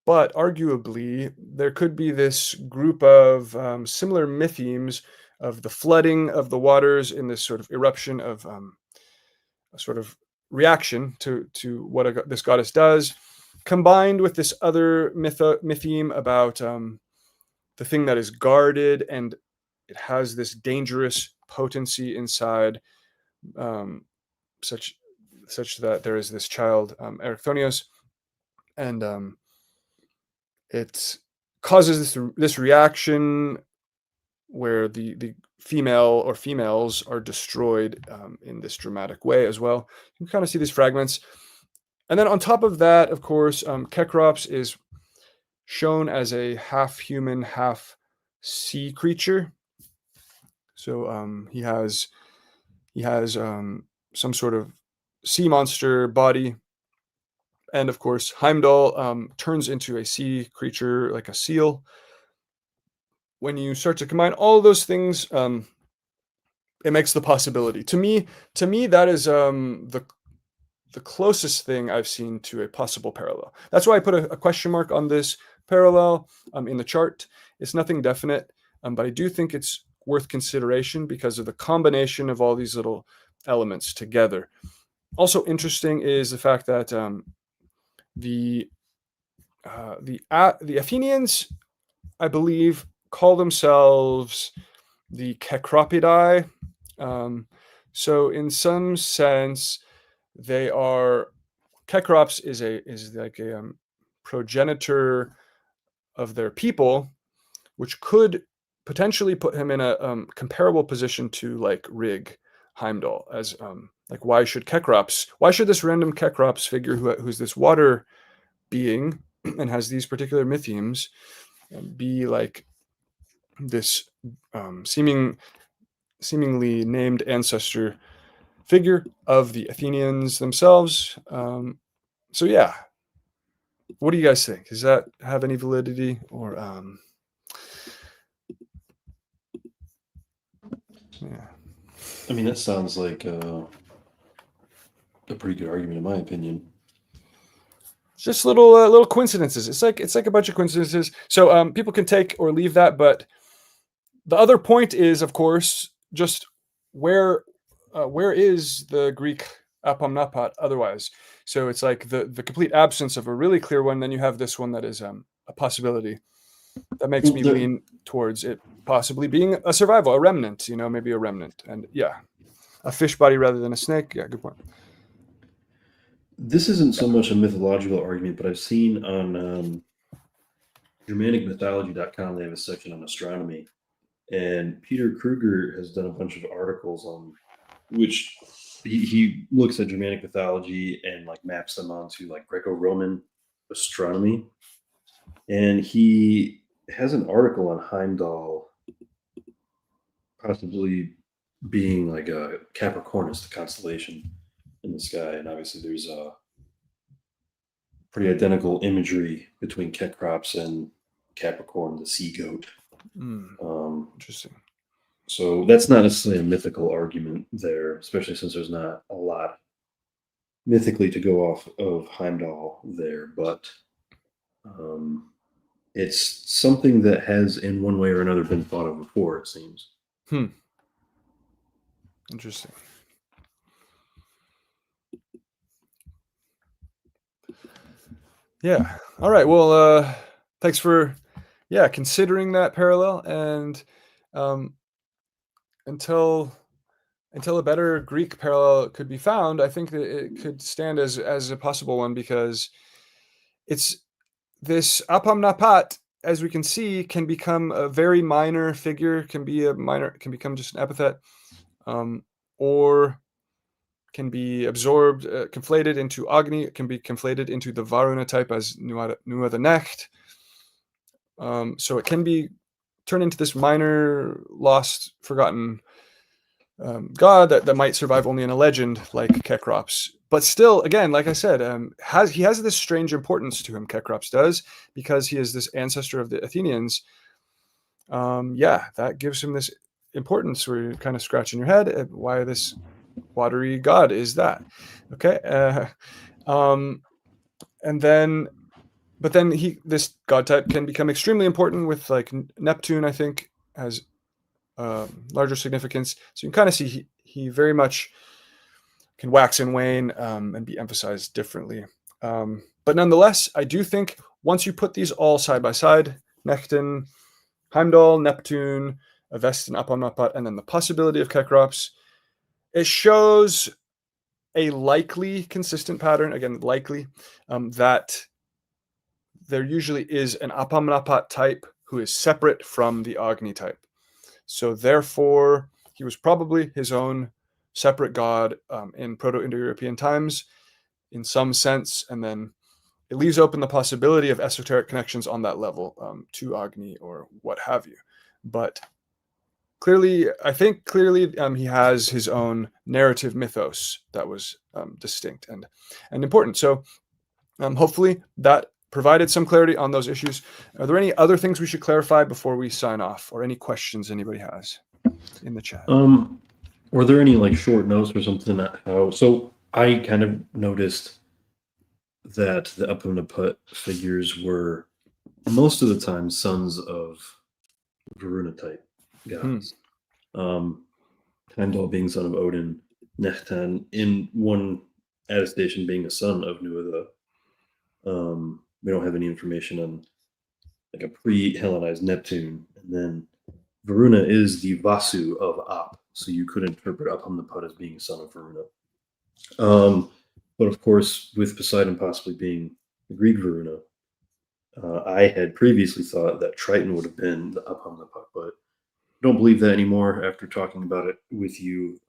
But arguably, there could be this group of similar mythemes of the flooding of the waters in this sort of eruption of a sort of reaction to what this goddess does, combined with this other mytheme about the thing that is guarded, and it has this dangerous potency inside, such such that there is this child, Erichthonios, and it causes this reaction where the female or females are destroyed in this dramatic way as well. You can kind of see these fragments. And then on top of that, of course, Kekrops is shown as a half human, half sea creature. So he has some sort of sea monster body. And of course, Heimdall turns into a sea creature, like a seal. When you start to combine all of those things, it makes the possibility. To me, that is the closest thing I've seen to a possible parallel. That's why I put a question mark on this parallel in the chart. It's nothing definite, but I do think it's worth consideration because of the combination of all these little elements together. Also interesting is the fact that the Athenians, I believe, call themselves the Kekropidae. So in some sense, they are, Kekrops is like a progenitor of their people, which could potentially put him in a comparable position to like Rig, Heimdall, as like why should this random Kekrops figure who's this water being and has these particular mythemes be like this seemingly named ancestor figure of the Athenians themselves. So yeah, what do you guys think? Does that have any validity, or yeah? I mean, that sounds like a pretty good argument, in my opinion. Just little coincidences. It's like a bunch of coincidences. So people can take or leave that, but the other point is, of course, just where is the Greek Apam Napat otherwise? So it's like the complete absence of a really clear one. Then you have this one that is a possibility. That makes me lean towards it possibly being a survival, a remnant. Maybe a remnant, and yeah, a fish body rather than a snake. Yeah, good point. This isn't so much a mythological argument, but I've seen on GermanicMythology.com, they have a section on astronomy. And Peter Kruger has done a bunch of articles on which he looks at Germanic mythology and like maps them onto like Greco-Roman astronomy. And he has an article on Heimdall possibly being like a Capricornus, the constellation in the sky. And obviously there's a pretty identical imagery between Kekrops and Capricorn, the sea goat. Interesting. So that's not necessarily a mythical argument there, especially since there's not a lot mythically to go off of Heimdall there. But it's something that has, in one way or another, been thought of before, it seems. Interesting. Yeah. All right. Well, thanks for considering that parallel, and until a better Greek parallel could be found, I think that it could stand as a possible one, because it's this Apam Napat, as we can see, can become a very minor figure, can become just an epithet, or can be absorbed, conflated into Agni. It can be conflated into the Varuna type as Nua the Necht. So it can be turned into this minor, lost, forgotten god that might survive only in a legend like Kekrops. But still, again, like I said, he has this strange importance to him, Kekrops does, because he is this ancestor of the Athenians. That gives him this importance where you're kind of scratching your head at why this watery god is that. Okay. But then this god type can become extremely important with like Neptune, I think, has larger significance. So you can kind of see he very much can wax and wane and be emphasized differently. But nonetheless, I do think once you put these all side by side, Nechtan, Heimdall, Neptune, Avest, and Apam Napat, and then the possibility of Kekrops, it shows a likely consistent pattern, again, likely, that there usually is an Apam Napat type who is separate from the Agni type. So therefore, he was probably his own separate god in Proto-Indo-European times, in some sense, and then it leaves open the possibility of esoteric connections on that level to Agni or what have you. But clearly, I think he has his own narrative mythos that was distinct and important. So hopefully that provided some clarity on those issues. Are there any other things we should clarify before we sign off, or any questions anybody has in the chat? Were there any like short notes or something that how? So I kind of noticed that the Apam Napat figures were most of the time sons of Varuna type gods. Heimdallr being son of Odin, Nechtan in one attestation being a son of Nuada. We don't have any information on like a pre-Hellenized Neptune, and then Varuna is the Vasu of Ap, so you could interpret Apam Napat as being son of Varuna. But of course, with Poseidon possibly being the Greek Varuna, I had previously thought that Triton would have been the Apam Napat, but I don't believe that anymore after talking about it with you.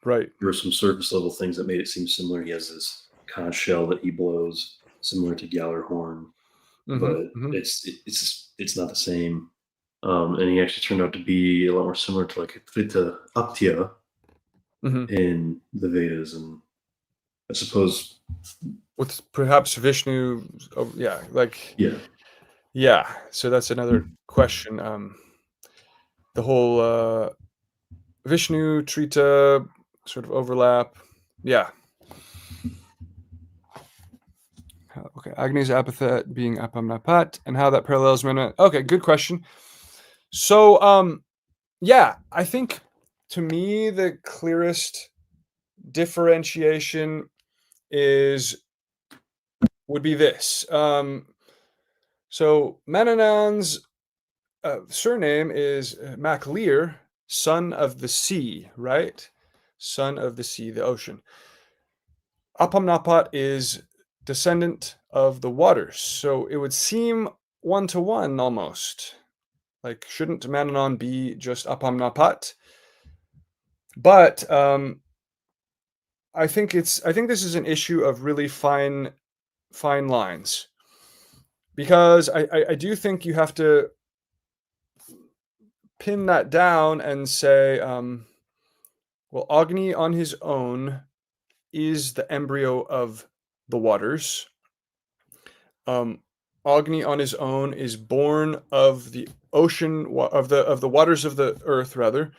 Right. There were some surface level things that made it seem similar. He has this conch shell that he blows, similar to Gjallarhorn, but it's not the same. And he actually turned out to be a lot more similar to like Prita Aptya in the Vedas, and I suppose with perhaps Vishnu. Yeah. So that's another question. The whole Vishnu Trita sort of overlap. Yeah. Okay. Agni's epithet being Apam Napat, and how that parallels Mana. Okay, good question. So yeah, I think to me the clearest differentiation would be this. So Manannan's surname is Mythstreams, son of the sea, right? Son of the sea, the ocean. Apam Napat is descendant of the waters, so it would seem 1-to-1 almost. Like, shouldn't Manannan be just Apam Napat? But I think this is an issue of really fine lines, because I do think you have to pin that down and say, well, Agni on his own is the embryo of the waters. Agni on his own is born of the ocean, of the waters of the earth, rather,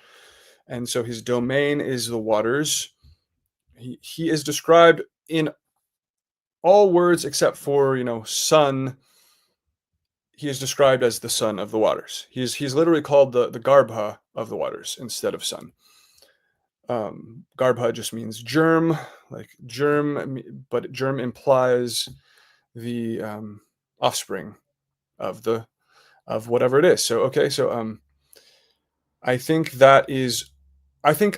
and so his domain is the waters. He is described in all words except for son. He is described as the son of the waters. He's literally called the Garbha of the waters instead of son. Garbha just means germ, like germ, but germ implies the offspring of whatever it is. So okay, so I think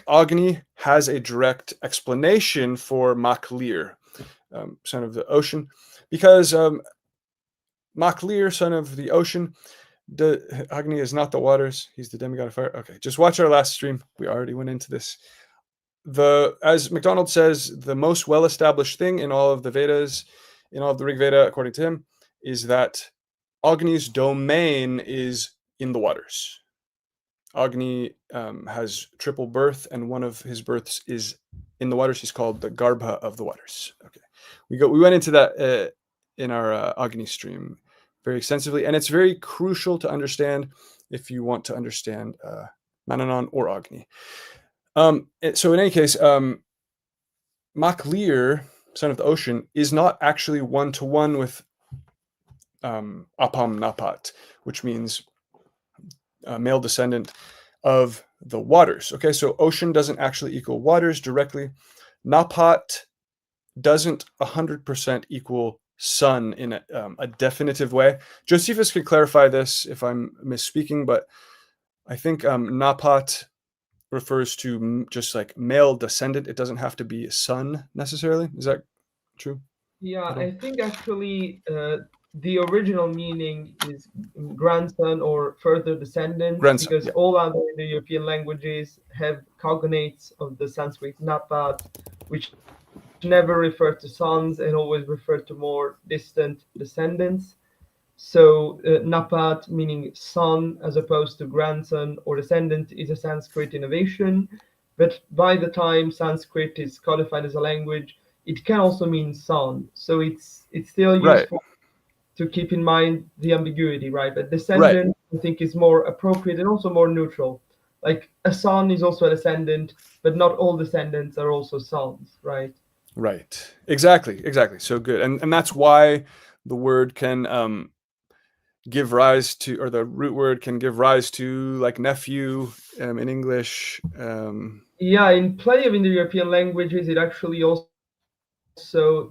Agni has a direct explanation for Mythstreams, son of the ocean, because Mythstreams, son of the ocean, Agni is not the waters. He's the demigod of fire. Okay, just watch our last stream. We already went into this. As MacDonald says, the most well-established thing in all of the Vedas, in all of the Rig Veda, according to him, is that Agni's domain is in the waters. Agni has triple birth, and one of his births is in the waters. He's called the Garbha of the waters. Okay, we went into that in our Agni stream very extensively, and it's very crucial to understand if you want to understand Manannan or Agni. So in any case, Mythstreams, son of the ocean, is not actually 1-to-1 with Apam Napat, which means male descendant of the waters. Okay, so ocean doesn't actually equal waters directly. Napat doesn't 100% equal sun in a definitive way. Josephus could clarify this if I'm misspeaking, but I think Napat refers to just like male descendant. It doesn't have to be a son necessarily. Is that true? Yeah, I think actually the original meaning is grandson or further descendant, Grandson. because Yeah. all other Indo-European languages have cognates of the Sanskrit napat, which never refer to sons and always refer to more distant descendants. So napat, meaning son as opposed to grandson or descendant, is a Sanskrit innovation. But by the time Sanskrit is codified as a language, it can also mean son. So it's still Right. useful to keep in mind the ambiguity, right? But Right. descendant, I think, is more appropriate and also more neutral. Like a son is also a descendant, but not all descendants are also sons, right? Right. Exactly. Exactly. So good. And that's why the word can give rise to, or the root word can give rise to, like nephew in English. Yeah, in plenty of Indo-European languages, it actually also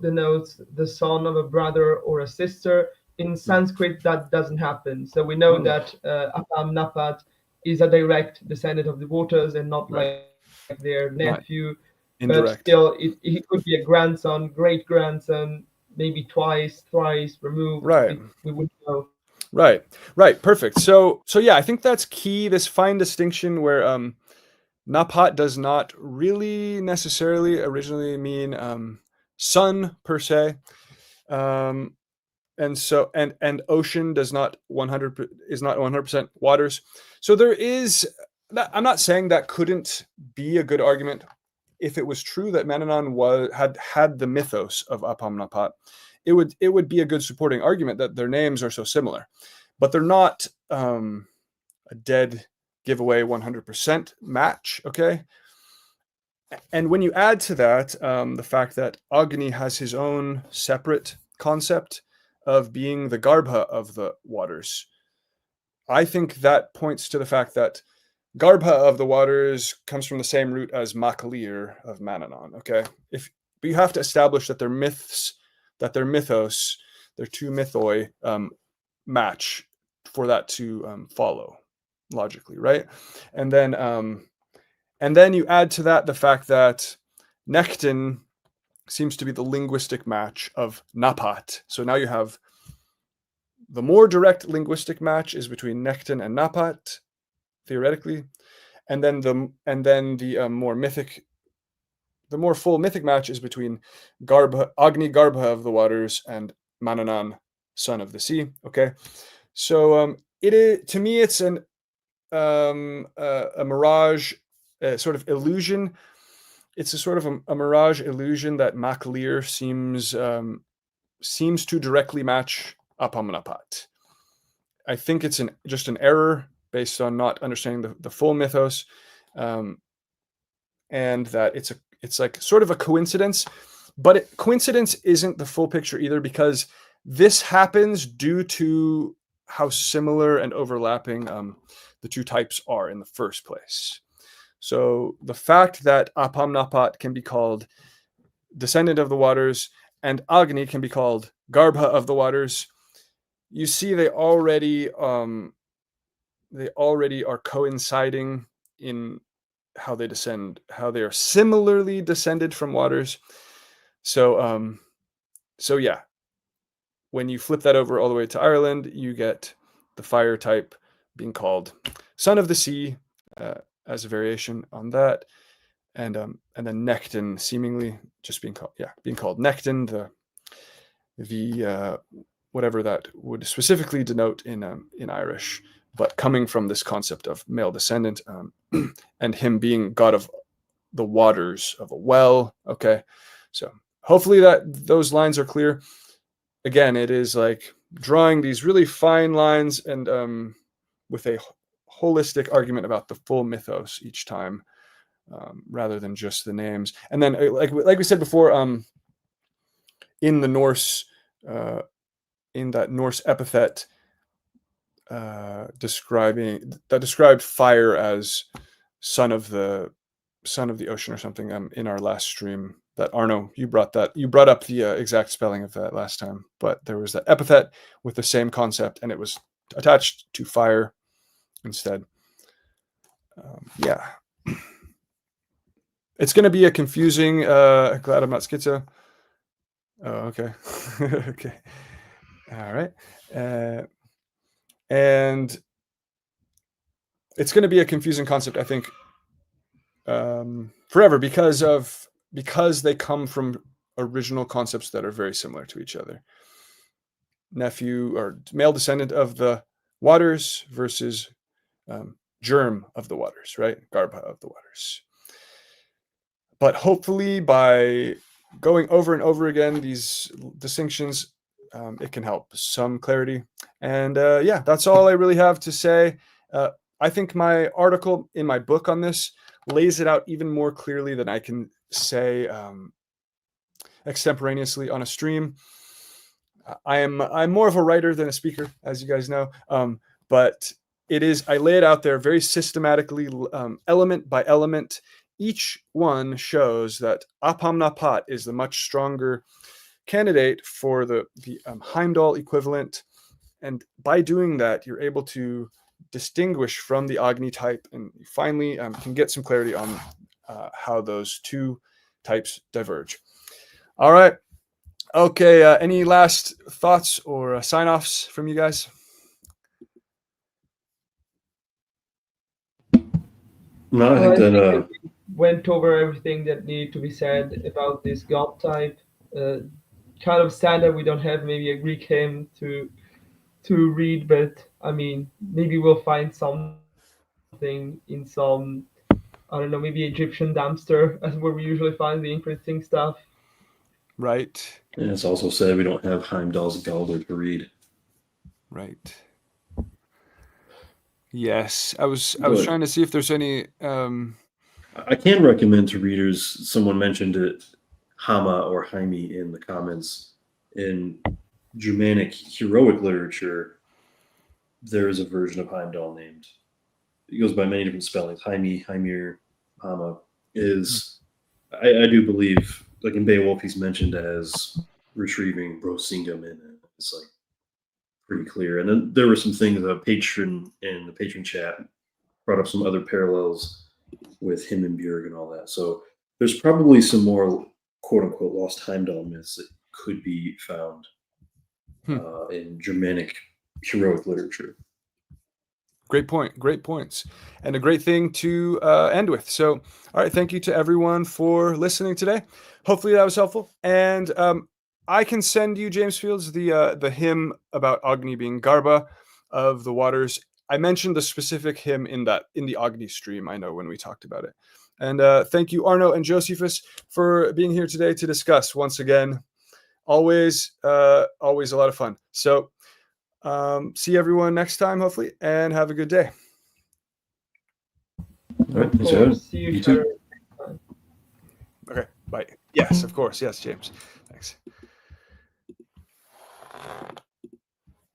denotes the son of a brother or a sister. In Sanskrit, that doesn't happen. So we know that Apam Napat is a direct descendant of the waters and not Right. like their Not nephew. But indirect. still, he could be a grandson, great grandson, maybe twice, thrice removed. Right. We wouldn't know. Right. Right. Perfect. So yeah, I think that's key. This fine distinction where Napat does not really necessarily originally mean sun per se. And so and ocean does not 100% waters. So there is that, I'm not saying that couldn't be a good argument if it was true that Manannán had the mythos of Apam Napat. It would be a good supporting argument that their names are so similar, but they're not a dead giveaway 100% match. Okay. And when you add to that the fact that Agni has his own separate concept of being the Garbha of the waters, I think that points to the fact that Garbha of the waters comes from the same root as Makalir of Manannán. Okay, but you have to establish that their myths, that their mythos, their two mythoi match for that to follow logically, right? And then you add to that the fact that Nechtan seems to be the linguistic match of Napat. So now you have the more direct linguistic match is between Nechtan and Napat, theoretically, and then the more full mythic match is between Agni Garbha of the waters and Manannán, son of the sea. Okay, so it is, to me, it's a mirage, a sort of illusion. It's a sort of a mirage illusion that Makalir seems to directly match Apam Napat. I think it's just an error based on not understanding the full mythos, and that it's like sort of a coincidence, but coincidence isn't the full picture either, because this happens due to how similar and overlapping the two types are in the first place. So the fact that Apam Napat can be called descendant of the waters and Agni can be called Garbha of the waters, you see they already are coinciding in how they descend, how they are similarly descended from waters. So yeah, when you flip that over all the way to Ireland, you get the fire type being called son of the sea as a variation on that, and then Nechtan seemingly just being called Nechtan, the whatever that would specifically denote in Irish, but coming from this concept of male descendant, and him being god of the waters of a well. Okay, so hopefully that those lines are clear. Again, it is like drawing these really fine lines and with a holistic argument about the full mythos each time, rather than just the names. And then, like we said before, in the Norse, in that Norse epithet described fire as son of the ocean or something, in our last stream, that Arno, you brought up the exact spelling of that last time, but there was that epithet with the same concept and it was attached to fire instead. Yeah, It's going to be a confusing. Glad I'm not schizo. Oh, okay. Okay. All right. And it's going to be a confusing concept, I think, forever because they come from original concepts that are very similar to each other. Nephew or male descendant of the waters versus germ of the waters, right? Garba of the waters. But hopefully by going over and over again these distinctions, it can help some clarity. And yeah, that's all I really have to say. I think my article in my book on this lays it out even more clearly than I can say extemporaneously on a stream. I'm more of a writer than a speaker, as you guys know, but I lay it out there very systematically, element by element. Each one shows that Apam Napat is the much stronger candidate for the Heimdallr equivalent, and by doing that, you're able to distinguish from the Agni type, and you finally can get some clarity on how those two types diverge. All right. Okay. Any last thoughts or sign-offs from you guys? No, I think that we went over everything that needed to be said about this god type. Kind of sad that we don't have maybe a Greek hymn to read, but I mean, maybe we'll find something in some, I don't know, maybe Egyptian dumpster, as where we usually find the interesting stuff. Right. and it's also said we don't have Heimdall's Galdr to read. Right. Yes, I was trying to see if there's any. I can recommend to readers. Someone mentioned it, Hama or Jaime, in the comments. In Germanic heroic literature, there is a version of Heimdall named. It goes by many different spellings. Jaime, Heimir, Hama is. I do believe, like in Beowulf, he's mentioned as retrieving Brosingam in it. It's like pretty clear. And then there were some things a patron in the patron chat brought up some other parallels with him and Björg and all that. So there's probably some more quote unquote lost Heimdall myths that could be found in Germanic heroic literature. Great point. Great points. And a great thing to end with. So, all right. Thank you to everyone for listening today. Hopefully that was helpful. And I can send you, James Fields, the hymn about Agni being Garba of the waters. I mentioned the specific hymn in the Agni stream, I know, when we talked about it. And thank you, Arno and Josephus, for being here today to discuss once again. Always a lot of fun. So see everyone next time, hopefully, and have a good day. All right. Thanks, Adam. See you You too. too. Okay, bye. Yes, of course. Yes, James. Thanks.